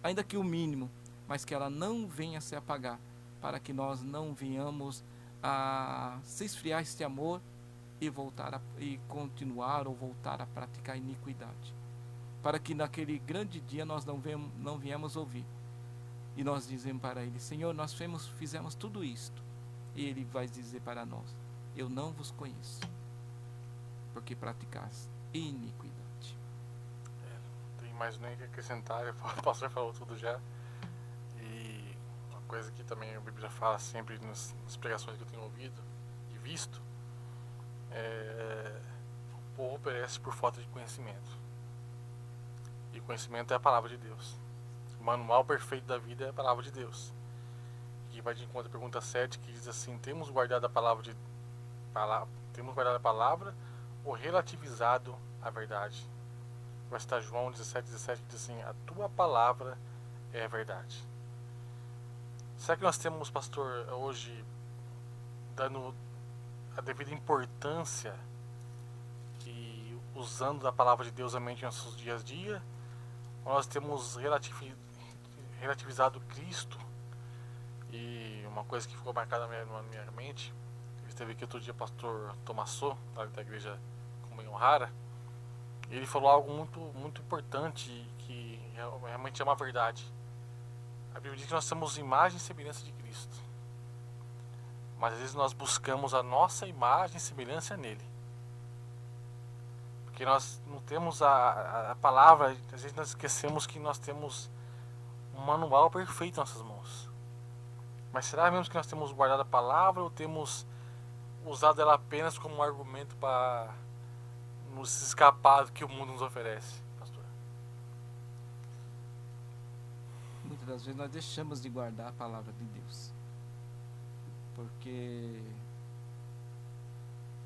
ainda que o mínimo, mas que ela não venha se apagar, para que nós não venhamos a se esfriar este amor e continuar ou voltar a praticar iniquidade, para que naquele grande dia nós não viemos ouvir e nós dizemos para Ele: Senhor, nós fizemos tudo isto, e Ele vai dizer para nós: eu não vos conheço, porque praticais iniquidade. Não tem mais nem o que acrescentar, o pastor falou tudo já. E uma coisa que também a Bíblia fala sempre nas pregações que eu tenho ouvido e visto, o povo perece por falta de conhecimento. E conhecimento é a palavra de Deus. O manual perfeito da vida é a palavra de Deus. E vai de encontro à pergunta 7, que diz assim: temos guardado a palavra ou relativizado a verdade? Vai estar João 17:17, que diz assim: a tua palavra é a verdade. Será que nós temos, pastor, hoje dando a devida importância e usando a palavra de Deus mente em nossos dias a dia? Ou nós temos relativizado Cristo? E uma coisa que ficou marcada na minha mente, esteve aqui outro dia o pastor Tomassô, da igreja Comunhão Rara, ele falou algo muito, muito importante, que realmente é uma verdade. A Bíblia diz que nós somos imagem e semelhança de Cristo, mas às vezes nós buscamos a nossa imagem e semelhança nele, porque nós não temos a palavra. Às vezes nós esquecemos que nós temos um manual perfeito em nossas mãos. Mas será mesmo que nós temos guardado a palavra, ou temos usado ela apenas como um argumento para nos escapar do que o mundo nos oferece, pastor? Muitas das vezes nós deixamos de guardar a palavra de Deus, porque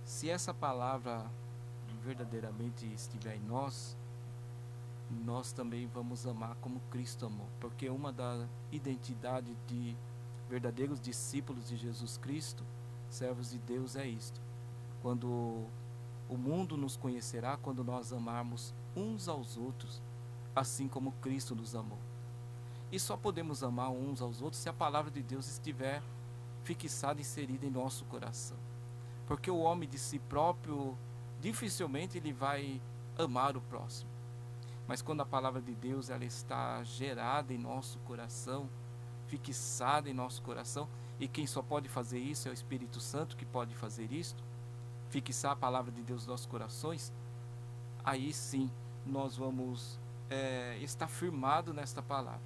se essa palavra verdadeiramente estiver em nós, nós também vamos amar como Cristo amou, porque uma da identidade de verdadeiros discípulos de Jesus Cristo, servos de Deus, é isto: quando o mundo nos conhecerá, quando nós amarmos uns aos outros, assim como Cristo nos amou. E só podemos amar uns aos outros se a palavra de Deus estiver fixada, inserida em nosso coração, porque o homem de si próprio dificilmente ele vai amar o próximo. Mas quando a palavra de Deus ela está gerada em nosso coração, fixada em nosso coração, e quem só pode fazer isso é o Espírito Santo que pode fazer isto, fixar a palavra de Deus nos nossos corações, aí sim nós vamos estar firmados nesta palavra,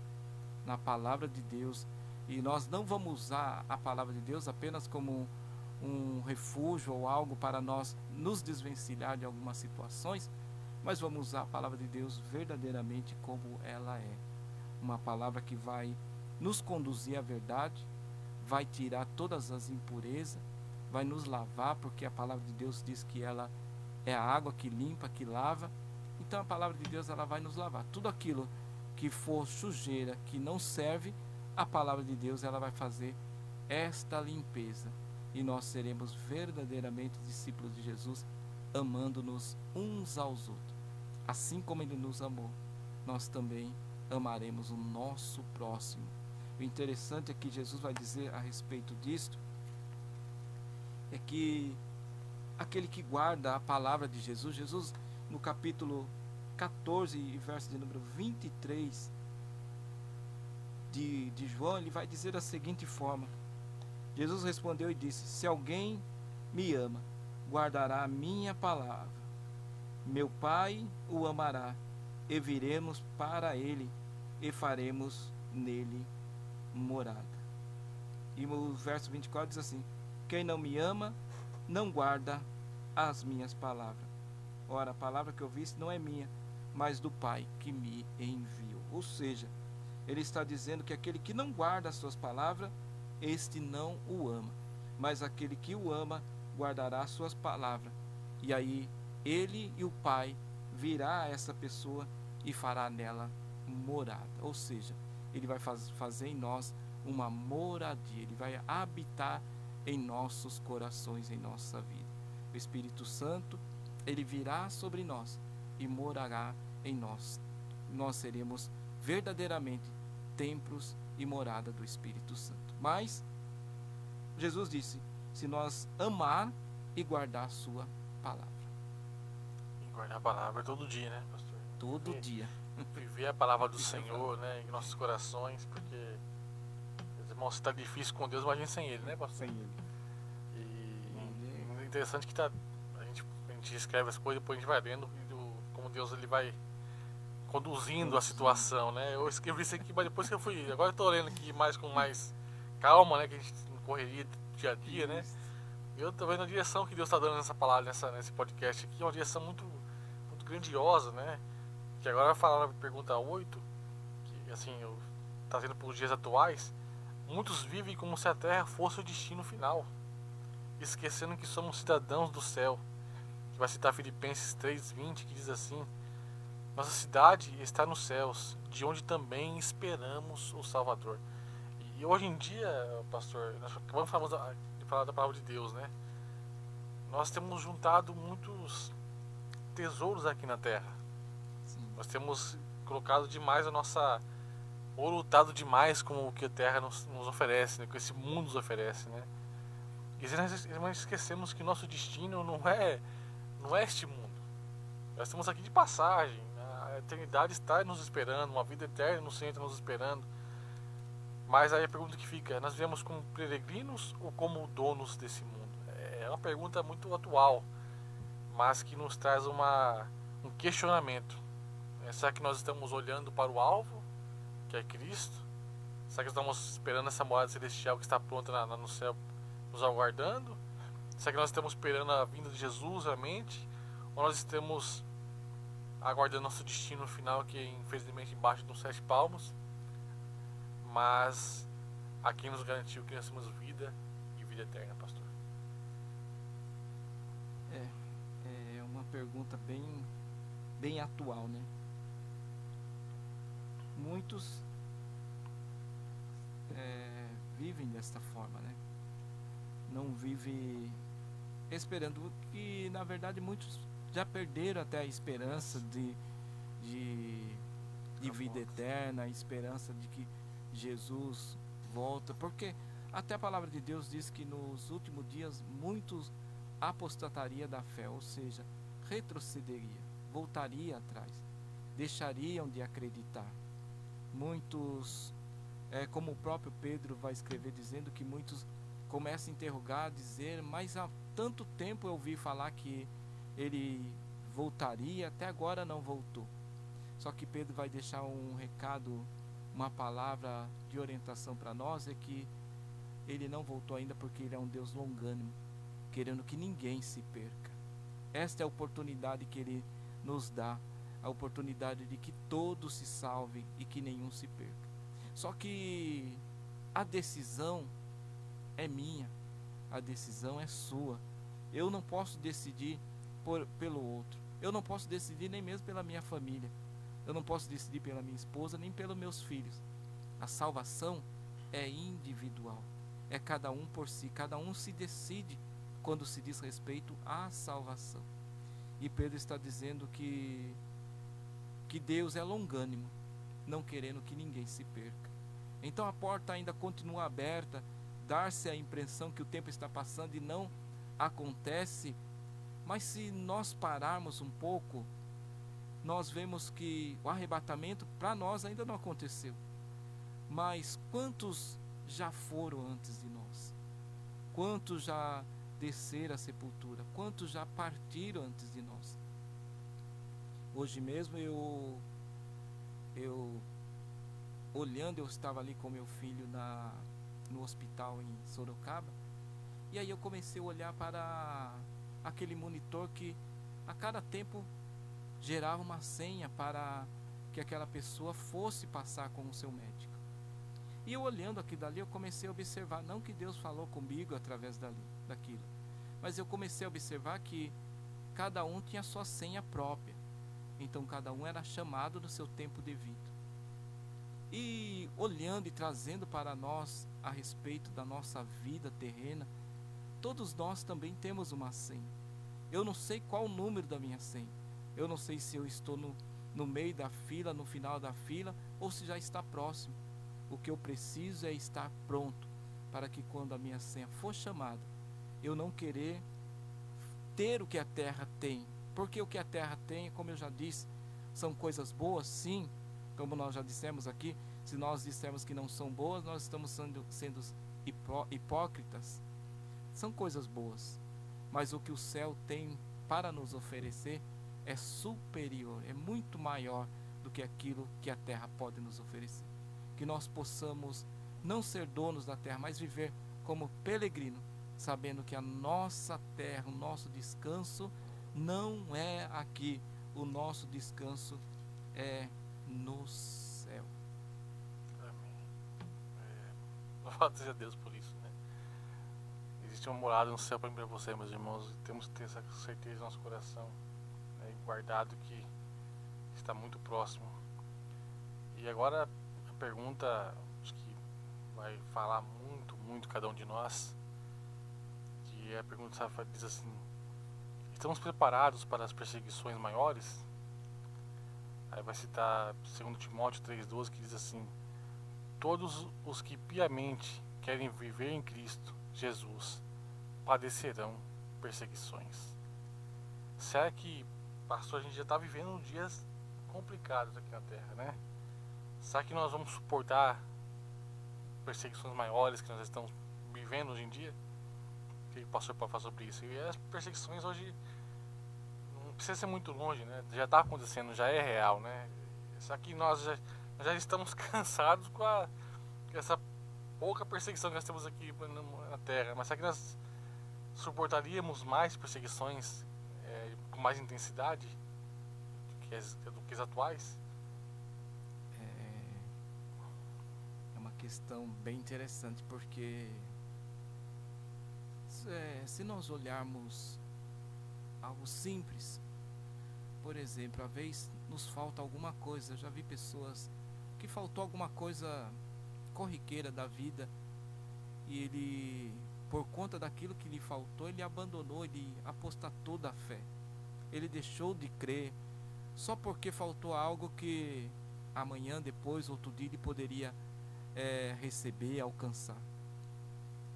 na palavra de Deus, e nós não vamos usar a palavra de Deus apenas como um refúgio ou algo para nós nos desvencilhar de algumas situações, mas vamos usar a palavra de Deus verdadeiramente como ela é, uma palavra que vai nos conduzir à verdade, vai tirar todas as impurezas, vai nos lavar, porque a palavra de Deus diz que ela é a água que limpa, que lava. Então a palavra de Deus, ela vai nos lavar. Tudo aquilo que for sujeira, que não serve, a palavra de Deus, ela vai fazer esta limpeza. E nós seremos verdadeiramente discípulos de Jesus, amando-nos uns aos outros. Assim como Ele nos amou, nós também amaremos o nosso próximo. O interessante é que Jesus vai dizer a respeito disto, é que aquele que guarda a palavra de Jesus, Jesus no capítulo 14 e verso de número 23 de João, ele vai dizer da seguinte forma: Jesus respondeu e disse: se alguém me ama, guardará a minha palavra. Meu Pai o amará, e viremos para ele, e faremos nele morada. E o verso 24 diz assim: quem não me ama, não guarda as minhas palavras. Ora, a palavra que eu vi não é minha, mas do Pai que me enviou. Ou seja, ele está dizendo que aquele que não guarda as suas palavras, este não o ama. Mas aquele que o ama, guardará as suas palavras. E aí, ele e o Pai virá a essa pessoa e fará nela morada. Ou seja, ele vai fazer em nós uma moradia. Ele vai habitar em nossos corações, em nossa vida. O Espírito Santo, ele virá sobre nós e morará em nós. Nós seremos verdadeiramente templos e morada do Espírito Santo. Mas Jesus disse: se nós amar e guardar a sua palavra. E guardar a palavra todo dia, né, pastor? Todo dia. Viver a palavra do Senhor, né, em nossos corações, porque, irmãos, se está difícil com Deus, imagine sem Ele, né, pastor? Sem Ele. E interessante que a gente escreve as coisas, depois a gente vai lendo como Deus ele vai conduzindo a situação, né? Eu escrevi isso aqui, mas depois que eu fui, agora eu tô lendo aqui com mais calma, né? Que a gente não correria dia a dia, né? E eu tô vendo a direção que Deus está dando nessa palavra, nesse podcast aqui, é uma direção muito, muito grandiosa, né? Que agora vai falar na pergunta 8, que assim, trazendo para os dias atuais, muitos vivem como se a terra fosse o destino final, esquecendo que somos cidadãos do céu. Que vai citar Filipenses 3:20, que diz assim: nossa cidade está nos céus, de onde também esperamos o Salvador. E hoje em dia, pastor, nós acabamos de falar da palavra de Deus, né? Nós temos juntado muitos tesouros aqui na terra. Sim. Nós temos colocado demais ou lutado demais com o que a terra nos oferece, né? Com esse mundo nos oferece, né? E nós esquecemos que nosso destino não é este mundo. Nós estamos aqui de passagem. A eternidade está nos esperando, uma vida eterna no centro nos esperando. Mas aí a pergunta que fica: nós viemos como peregrinos ou como donos desse mundo? É uma pergunta muito atual, mas que nos traz um questionamento. Será que nós estamos olhando para o alvo, que é Cristo? Será que estamos esperando essa morada celestial que está pronta no céu, nos aguardando? Será que nós estamos esperando a vinda de Jesus realmente? Ou nós estamos aguardando nosso destino final, que infelizmente embaixo dos 7 palmos? Mas a quem nos garantiu que nós temos vida e vida eterna, pastor? É uma pergunta bem atual, né? Muitos vivem desta forma, né? Não vivem esperando, que na verdade muitos já perderam até a esperança de vida eterna, a esperança de que Jesus volta, porque até a palavra de Deus diz que nos últimos dias muitos apostataria da fé, ou seja, retrocederia, voltaria atrás, deixariam de acreditar. Muitos, como o próprio Pedro vai escrever, dizendo que muitos começam a interrogar, a dizer: mas há tanto tempo eu ouvi falar que ele voltaria, até agora não voltou. Só que Pedro vai deixar um recado, uma palavra de orientação para nós, é que ele não voltou ainda porque ele é um Deus longânimo, querendo que ninguém se perca. Esta é a oportunidade que ele nos dá, a oportunidade de que todos se salvem e que nenhum se perca. Só que a decisão é minha, a decisão é sua. Eu não posso decidir pelo outro. Eu não posso decidir nem mesmo pela minha família. Eu não posso decidir pela minha esposa, nem pelos meus filhos. A salvação é individual. É cada um por si. Cada um se decide quando se diz respeito à salvação. E Pedro está dizendo que Deus é longânimo, não querendo que ninguém se perca. Então a porta ainda continua aberta, dar-se a impressão que o tempo está passando e não acontece. Mas se nós pararmos um pouco, nós vemos que o arrebatamento para nós ainda não aconteceu. Mas quantos já foram antes de nós? Quantos já desceram à sepultura? Quantos já partiram antes de nós? Hoje mesmo eu olhando, eu estava ali com meu filho no hospital em Sorocaba, e aí eu comecei a olhar para aquele monitor que a cada tempo gerava uma senha para que aquela pessoa fosse passar com o seu médico. E eu olhando aquilo dali, eu comecei a observar, não que Deus falou comigo através daquilo, mas eu comecei a observar que cada um tinha sua senha própria. Então cada um era chamado no seu tempo devido. E olhando e trazendo para nós a respeito da nossa vida terrena, todos nós também temos uma senha. Eu não sei qual o número da minha senha. Eu não sei se eu estou no meio da fila, no final da fila, ou se já está próximo. O que eu preciso é estar pronto, para que quando a minha senha for chamada, eu não querer ter o que a terra tem. Porque o que a terra tem, como eu já disse, são coisas boas, sim. Como nós já dissemos aqui, se nós dissermos que não são boas, nós estamos sendo hipócritas. São coisas boas, mas o que o céu tem para nos oferecer é superior, é muito maior do que aquilo que a terra pode nos oferecer. Que nós possamos não ser donos da terra, mas viver como peregrino, sabendo que a nossa terra, o nosso descanso não é aqui, o nosso descanso é no céu. Amém. Louvado seja Deus por isso, né? Existe uma morada no céu para mim e para você, meus irmãos. Temos que ter essa certeza no nosso coração, né? Guardado que está muito próximo. E agora a pergunta, acho que vai falar muito cada um de nós. Que a pergunta diz assim: estamos preparados para as perseguições maiores? Aí vai citar 2 Timóteo 3,12, que diz assim: todos os que piamente querem viver em Cristo Jesus padecerão perseguições. Será que, pastor, a gente já está vivendo dias complicados aqui na Terra, né? Será que nós vamos suportar perseguições maiores que nós estamos vivendo hoje em dia? O que o pastor pode falar sobre isso? E as perseguições hoje não precisa ser muito longe, né? Já está acontecendo, já é real, né? Só que nós já estamos cansados com essa pouca perseguição que nós temos aqui na Terra. Mas será que nós suportaríamos mais perseguições com mais intensidade do que as atuais? É uma questão bem interessante, porque se nós olharmos algo simples, por exemplo, às vezes nos falta alguma coisa. Eu já vi pessoas que faltou alguma coisa corriqueira da vida, e ele, por conta daquilo que lhe faltou, ele abandonou, ele apostatou da fé, ele deixou de crer, só porque faltou algo que amanhã, depois, outro dia ele poderia receber, alcançar.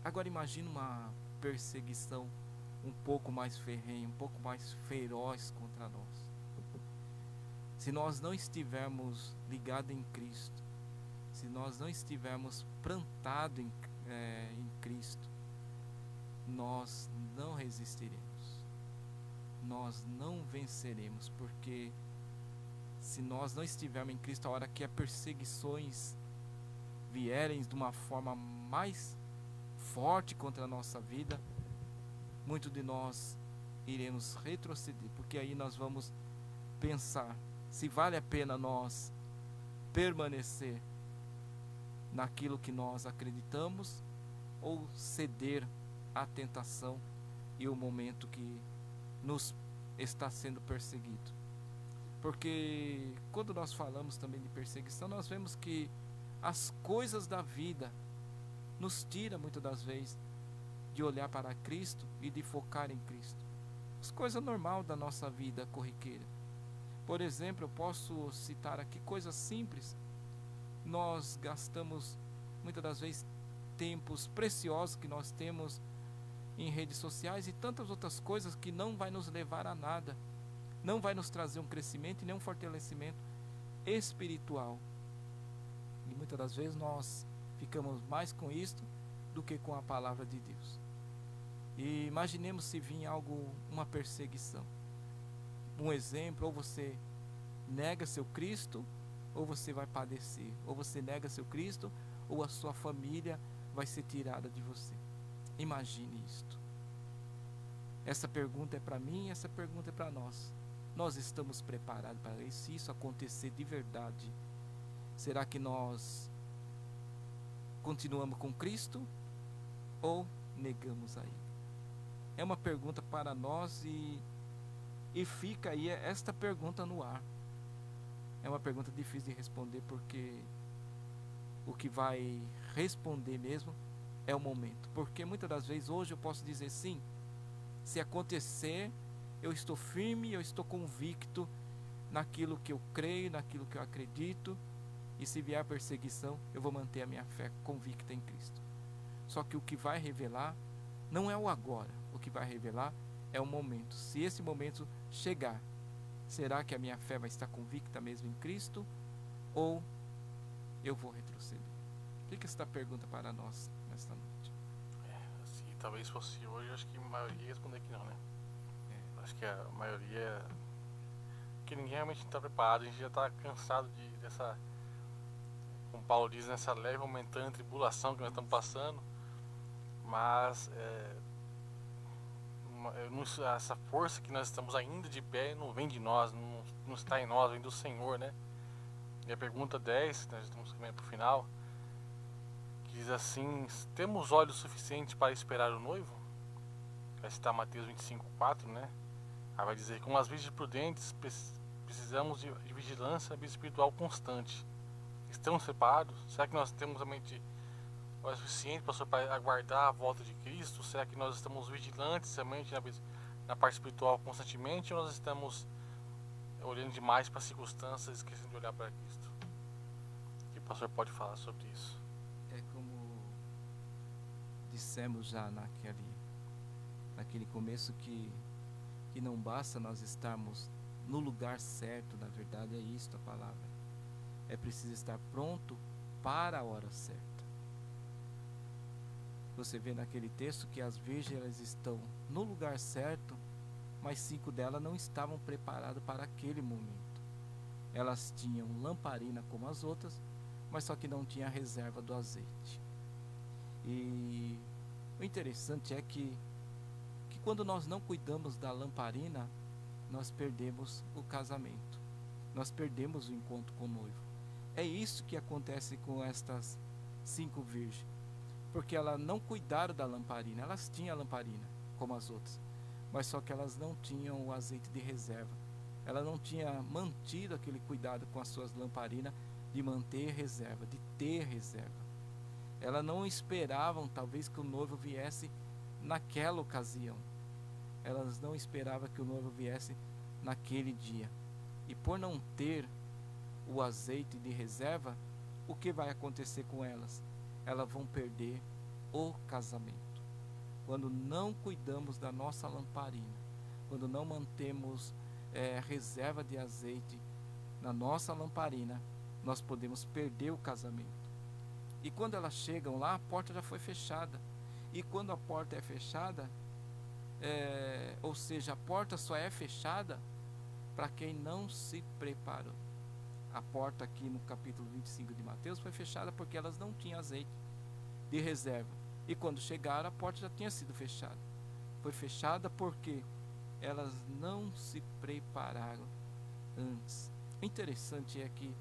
Agora imagine uma perseguição um pouco mais ferrenha, um pouco mais feroz contra nós. Se nós não estivermos ligados em Cristo, se nós não estivermos plantados em Cristo, nós não resistiremos, nós não venceremos, porque se nós não estivermos em Cristo, a hora que as perseguições vierem de uma forma mais forte contra a nossa vida, muitos de nós iremos retroceder, porque aí nós vamos pensar se vale a pena nós permanecer naquilo que nós acreditamos ou ceder à tentação e o momento que nos está sendo perseguido. Porque quando nós falamos também de perseguição, nós vemos que as coisas da vida nos tira muitas das vezes de olhar para Cristo e de focar em Cristo. As coisas normais da nossa vida corriqueira. Por exemplo, eu posso citar aqui coisas simples. Nós gastamos muitas das vezes tempos preciosos que nós temos em redes sociais e tantas outras coisas que não vai nos levar a nada, não vai nos trazer um crescimento e nem um fortalecimento espiritual. E muitas das vezes nós ficamos mais com isto do que com a palavra de Deus. E imaginemos se vir uma perseguição. Um exemplo, ou você nega seu Cristo, ou você vai padecer. Ou você nega seu Cristo, ou a sua família vai ser tirada de você. Imagine isto. Essa pergunta é para mim, essa pergunta é para nós. Nós estamos preparados para isso? Se isso acontecer de verdade, será que nós continuamos com Cristo ou negamos a Ele? É uma pergunta para nós e fica aí esta pergunta no ar. É uma pergunta difícil de responder porque o que vai responder mesmo é o momento. Porque muitas das vezes hoje eu posso dizer sim, se acontecer, eu estou firme, eu estou convicto naquilo que eu creio, naquilo que eu acredito, e se vier a perseguição, eu vou manter a minha fé convicta em Cristo. Só que o que vai revelar não é o agora, o que vai revelar é o momento. Se esse momento chegar, será que a minha fé vai estar convicta mesmo em Cristo ou eu vou retroceder? Fica esta pergunta para nós nesta noite. Se talvez fosse hoje, acho que a maioria ia responder que não, né? Acho que a maioria, que ninguém realmente está preparado, a gente já está cansado dessa, como Paulo diz, nessa leve momentânea tribulação que nós estamos passando, mas essa força que nós estamos ainda de pé não vem de nós, não está em nós, vem do Senhor, né? E a pergunta 10, nós estamos caminhando para o final, que diz assim: temos olhos suficientes para esperar o noivo? Vai citar Mateus 25:4, né? Aí vai dizer: com as virgens prudentes precisamos de vigilância espiritual constante. Estamos preparados? Será que nós temos a mente o suficiente para aguardar a volta de Cristo? Será que nós estamos vigilantes somente na parte espiritual constantemente, ou nós estamos olhando demais para as circunstâncias, esquecendo de olhar para Cristo? O que o pastor pode falar sobre isso? É como dissemos já naquele começo que não basta nós estarmos no lugar certo, na verdade é isto a palavra. É preciso estar pronto para a hora certa. Você vê naquele texto que as virgens elas estão no lugar certo, mas 5 delas não estavam preparadas para aquele momento. Elas tinham lamparina como as outras, mas só que não tinha a reserva do azeite. E o interessante é que quando nós não cuidamos da lamparina, nós perdemos o casamento. Nós perdemos o encontro com o noivo. É isso que acontece com estas 5 virgens. Porque elas não cuidaram da lamparina. Elas tinham a lamparina, como as outras, mas só que elas não tinham o azeite de reserva. Ela não tinha mantido aquele cuidado com as suas lamparinas de manter reserva, de ter reserva. Elas não esperavam talvez que o noivo viesse naquela ocasião. Elas não esperavam que o noivo viesse naquele dia. E por não ter o azeite de reserva, o que vai acontecer com elas? Elas vão perder o casamento. Quando não cuidamos da nossa lamparina, quando não mantemos reserva de azeite na nossa lamparina, nós podemos perder o casamento. E quando elas chegam lá, a porta já foi fechada. E quando a porta é fechada, ou seja, a porta só é fechada para quem não se preparou. A porta aqui no capítulo 25 de Mateus foi fechada porque elas não tinham azeite de reserva. E quando chegaram, a porta já tinha sido fechada. Foi fechada porque elas não se prepararam antes. O interessante é que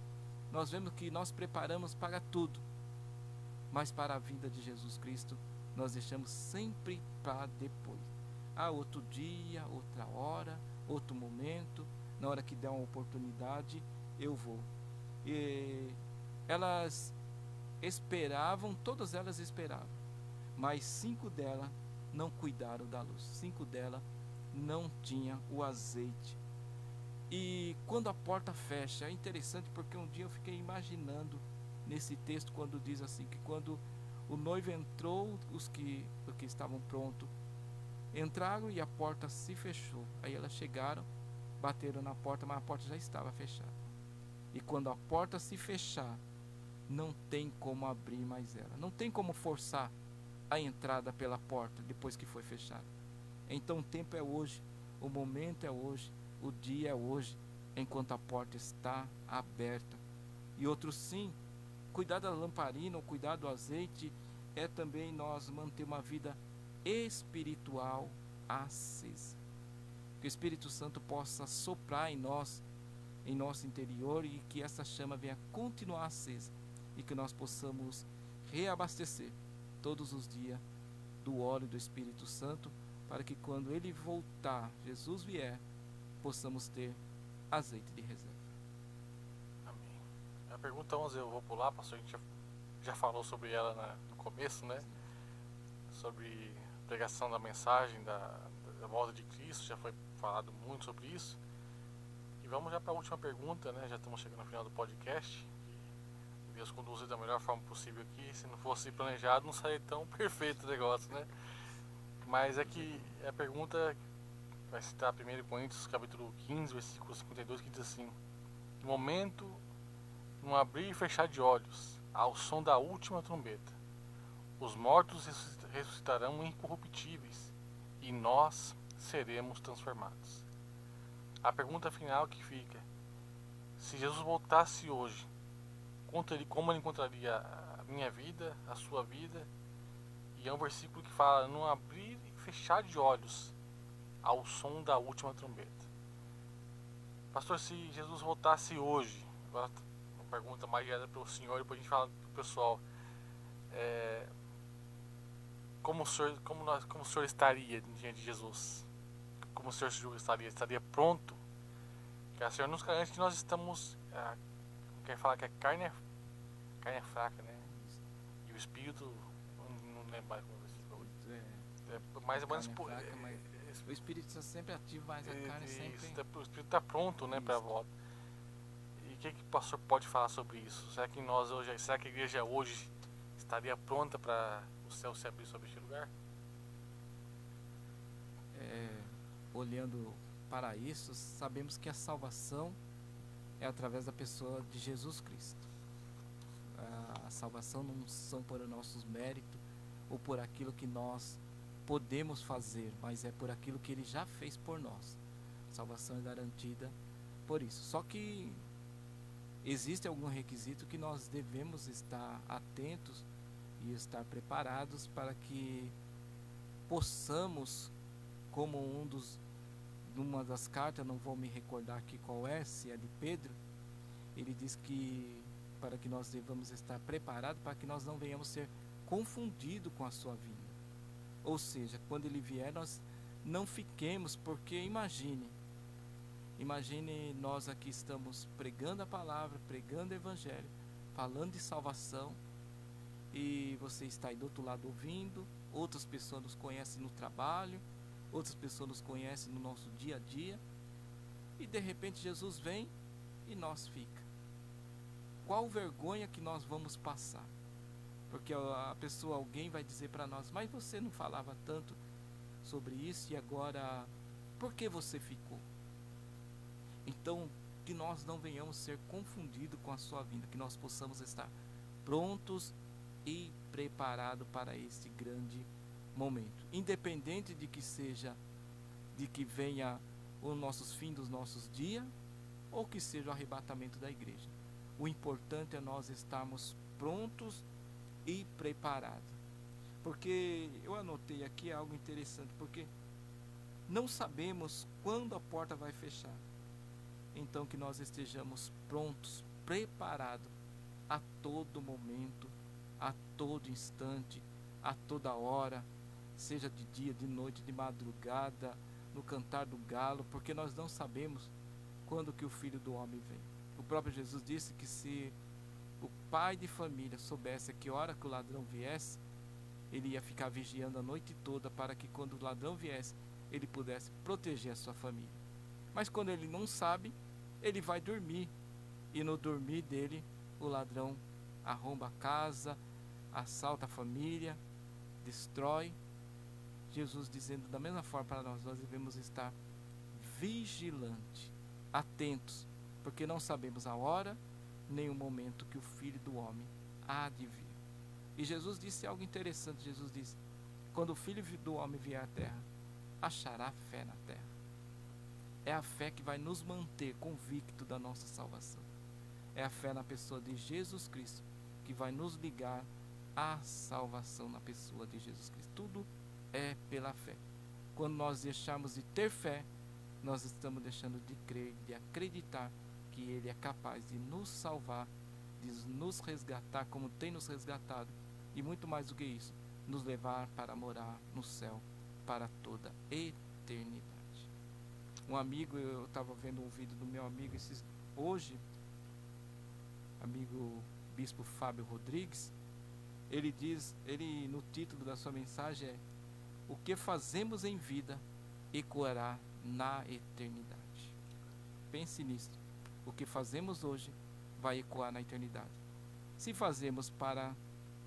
nós vemos que nós preparamos para tudo. mas para a vinda de Jesus Cristo nós deixamos sempre para depois. Outro dia, outra hora, outro momento, na hora que der uma oportunidade, eu vou. E elas esperavam, todas elas esperavam, mas 5 delas não cuidaram da luz, 5 delas não tinham o azeite. E quando a porta fecha, é interessante porque um dia eu fiquei imaginando nesse texto quando diz assim, que quando o noivo entrou, os que estavam prontos entraram e a porta se fechou. Aí elas chegaram, bateram na porta, mas a porta já estava fechada. E quando a porta se fechar, não tem como abrir mais ela, não tem como forçar a entrada pela porta depois que foi fechada. Então o tempo é hoje, o momento é hoje, o dia é hoje, enquanto a porta está aberta. E outro sim, cuidar da lamparina, ou cuidar do azeite, é também nós manter uma vida espiritual acesa. Que o Espírito Santo possa soprar em nós, em nosso interior, e que essa chama venha continuar acesa, e que nós possamos reabastecer todos os dias do óleo do Espírito Santo, para que quando ele voltar, Jesus vier, possamos ter azeite de reserva. Amém. A pergunta 11 eu vou pular, pastor, a gente já falou sobre ela no começo, né? Sobre a pregação da mensagem da volta de Cristo, já foi falado muito sobre isso. E vamos já para a última pergunta, né? Já estamos chegando ao final do podcast. Deus conduz da melhor forma possível aqui. Se não fosse planejado, não sairia tão perfeito o negócio, né? Mas é que a pergunta vai citar 1 Coríntios capítulo 15, versículo 52, que diz assim: no momento, num abrir e fechar de olhos, ao som da última trombeta, os mortos ressuscitarão incorruptíveis e nós seremos transformados. A pergunta final que fica: se Jesus voltasse hoje, como ele encontraria a minha vida, a sua vida? E é um versículo que fala: no abrir e fechar de olhos, ao som da última trombeta. Pastor, se Jesus voltasse hoje, agora uma pergunta mais direta para o senhor, e depois a gente fala para o pessoal, como o senhor estaria diante de Jesus? Como o senhor se julga estaria? Estaria pronto? Porque o senhor nos garante que nós estamos, quer falar que a carne é fraca, né? E o espírito, não lembro mais como mais ou menos fraca, mas o espírito está sempre ativo, mas a carne sempre... O espírito está pronto, né, para a volta. E o que o pastor pode falar sobre isso? Será que será que a igreja hoje estaria pronta para o céu se abrir sobre este lugar? Olhando para isso, sabemos que a salvação é através da pessoa de Jesus Cristo. A salvação não são por nossos méritos ou por aquilo que nós podemos fazer, mas é por aquilo que ele já fez por nós. A salvação é garantida por isso. Só que existe algum requisito que nós devemos estar atentos e estar preparados para que possamos, como uma das cartas, não vou me recordar aqui qual é, se é de Pedro, ele diz que para que nós devamos estar preparados para que nós não venhamos ser confundidos com a sua vinda. Ou seja, quando ele vier, nós não fiquemos, porque imagine nós aqui estamos pregando a palavra, pregando o evangelho, falando de salvação, e você está aí do outro lado ouvindo, outras pessoas nos conhecem no trabalho, outras pessoas nos conhecem no nosso dia a dia, e de repente Jesus vem e nós fica. Qual vergonha que nós vamos passar? Porque alguém vai dizer para nós: mas você não falava tanto sobre isso e agora por que você ficou? Então, que nós não venhamos ser confundidos com a sua vinda, que nós possamos estar prontos e preparados para este grande momento, independente de que venha os nossos fins dos nossos dias, ou que seja o arrebatamento da igreja. O importante é nós estarmos prontos e preparados. Porque eu anotei aqui algo interessante, porque não sabemos quando a porta vai fechar. Então que nós estejamos prontos, preparados a todo momento a todo instante, a toda hora, seja de dia, de noite, de madrugada, no cantar do galo, porque nós não sabemos quando que o Filho do Homem vem. O próprio Jesus disse que se o pai de família soubesse a que hora que o ladrão viesse, ele ia ficar vigiando a noite toda para que quando o ladrão viesse, ele pudesse proteger a sua família. Mas quando ele não sabe, ele vai dormir, e no dormir dele, o ladrão arromba a casa, assalta a família, destrói. Jesus dizendo da mesma forma para nós devemos estar vigilantes, atentos, porque não sabemos a hora nem o momento que o Filho do Homem há de vir. E Jesus disse algo interessante. Jesus disse: quando o Filho do Homem vier à terra, achará fé na terra. É a fé que vai nos manter convictos da nossa salvação. É a fé na pessoa de Jesus Cristo que vai nos ligar à salvação na pessoa de Jesus Cristo. Tudo é pela fé. Quando nós deixarmos de ter fé, nós estamos deixando de crer, de acreditar que Ele é capaz de nos salvar, de nos resgatar como tem nos resgatado, e muito mais do que isso, nos levar para morar no céu para toda eternidade. Um amigo, eu estava vendo um vídeo do meu amigo hoje, amigo Bispo Fábio Rodrigues. Ele diz, no título da sua mensagem é: o que fazemos em vida ecoará na eternidade. Pense nisso. O que fazemos hoje vai ecoar na eternidade. Se fazemos para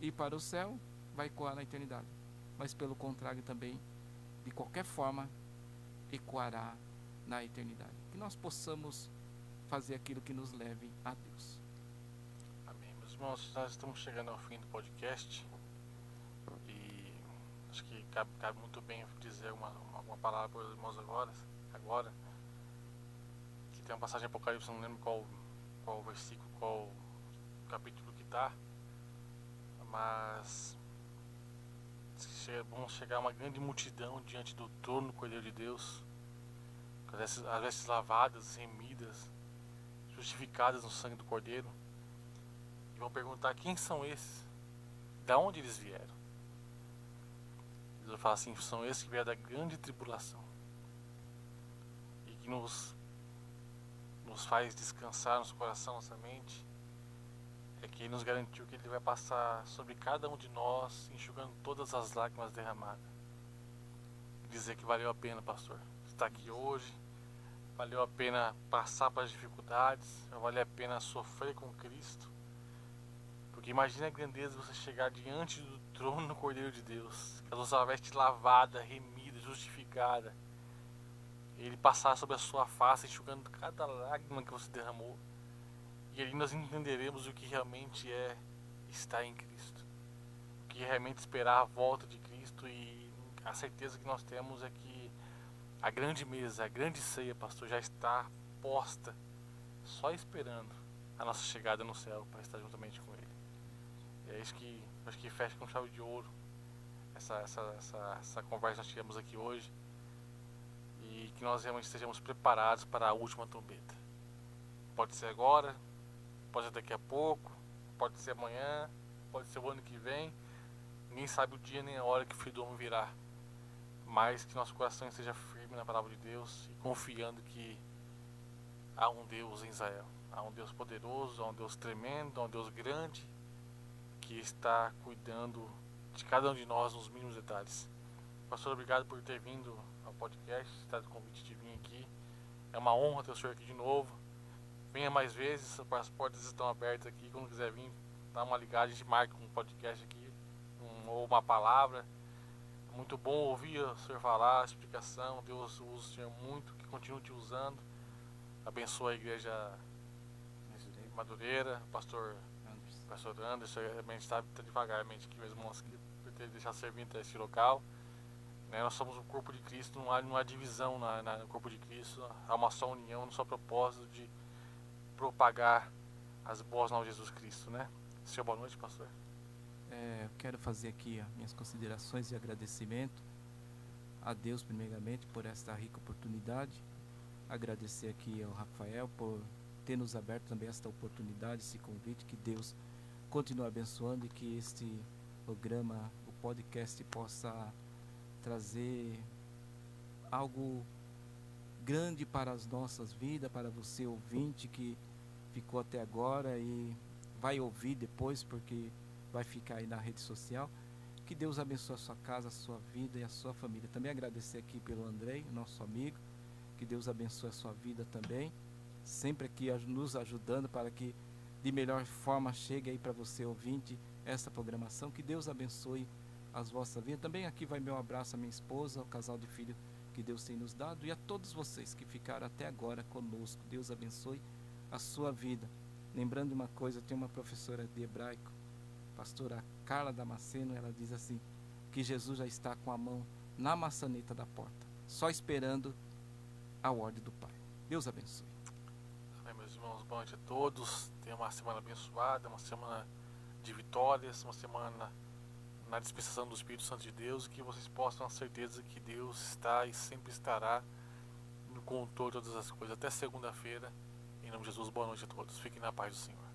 ir para o céu, vai ecoar na eternidade. Mas pelo contrário também, de qualquer forma, ecoará na eternidade. Que nós possamos fazer aquilo que nos leve a Deus. Amém. Meus irmãos, nós estamos chegando ao fim do podcast e acho que cabe muito bem dizer uma palavra para os irmãos agora, que tem uma passagem de Apocalipse, não lembro qual versículo, qual capítulo que está, mas vamos chegar uma grande multidão diante do trono do Cordeiro de Deus, com as vestes lavadas, remidas, justificadas no sangue do Cordeiro, e vão perguntar: quem são esses? Da onde eles vieram? Eles vão falar assim: são esses que vieram da grande tribulação e que nos faz descansar nosso coração, nossa mente, é que Ele nos garantiu que Ele vai passar sobre cada um de nós, enxugando todas as lágrimas derramadas. Dizer que valeu a pena, pastor, estar aqui hoje, valeu a pena passar pelas dificuldades, valeu a pena sofrer com Cristo. Porque imagina a grandeza de você chegar diante do trono do Cordeiro de Deus, com a sua veste lavada, remida, justificada, Ele passar sobre a sua face, enxugando cada lágrima que você derramou. E ali nós entenderemos o que realmente é estar em Cristo, o que realmente esperar a volta de Cristo, e a certeza que nós temos é que a grande mesa, a grande ceia, pastor, já está posta, só esperando a nossa chegada no céu para estar juntamente com Ele. E é isso que acho que fecha com chave de ouro essa conversa que nós tivemos aqui hoje, e que nós realmente estejamos preparados para a última trombeta. Pode ser agora, pode ser daqui a pouco, pode ser amanhã, pode ser o ano que vem. Ninguém sabe o dia nem a hora que o Filho do Homem virá, mas que nosso coração esteja firme na palavra de Deus e confiando que há um Deus em Israel, há um Deus poderoso, há um Deus tremendo, há um Deus grande que está cuidando de cada um de nós nos mínimos detalhes. Pastor, obrigado por ter vindo ao podcast, dado o convite de vir aqui. É uma honra ter o senhor aqui de novo. Venha mais vezes, as portas estão abertas aqui. Quando quiser vir, dá uma ligada, a gente marca um podcast aqui, ou uma palavra. É muito bom ouvir o senhor falar, a explicação. Deus usa o senhor muito, que continue te usando. Abençoa a igreja Madureira, pastor Anderson. A gente está devagarmente aqui, meus irmãos, por ter deixado servir até esse local. Nós somos o corpo de Cristo, não há divisão no corpo de Cristo, há uma só união, um só propósito de propagar as boas novas de Jesus Cristo, né? Senhor, boa noite, pastor. Eu quero fazer aqui minhas considerações e agradecimento a Deus primeiramente por esta rica oportunidade, agradecer aqui ao Rafael por ter nos aberto também esta oportunidade, esse convite, que Deus continue abençoando e que este programa, o podcast, possa trazer algo grande para as nossas vidas, para você ouvinte que ficou até agora e vai ouvir depois porque vai ficar aí na rede social. Que Deus abençoe a sua casa, a sua vida e a sua família. Também agradecer aqui pelo Andrei, nosso amigo. Que Deus abençoe a sua vida também, sempre aqui nos ajudando para que de melhor forma chegue aí para você ouvinte essa programação. Que Deus abençoe as vossas vidas. Também aqui vai meu abraço à minha esposa, ao casal de filho que Deus tem nos dado e a todos vocês que ficaram até agora conosco. Deus abençoe a sua vida. Lembrando uma coisa, tem uma professora de hebraico, pastora Carla Damasceno, ela diz assim, que Jesus já está com a mão na maçaneta da porta, só esperando a ordem do Pai. Deus abençoe. Amém, meus irmãos. Boa noite a todos. Tenha uma semana abençoada, uma semana de vitórias, uma semana na dispensação do Espírito Santo de Deus, e que vocês possam ter certeza que Deus está e sempre estará no controle de todas as coisas. Até segunda-feira. Em nome de Jesus, boa noite a todos. Fiquem na paz do Senhor.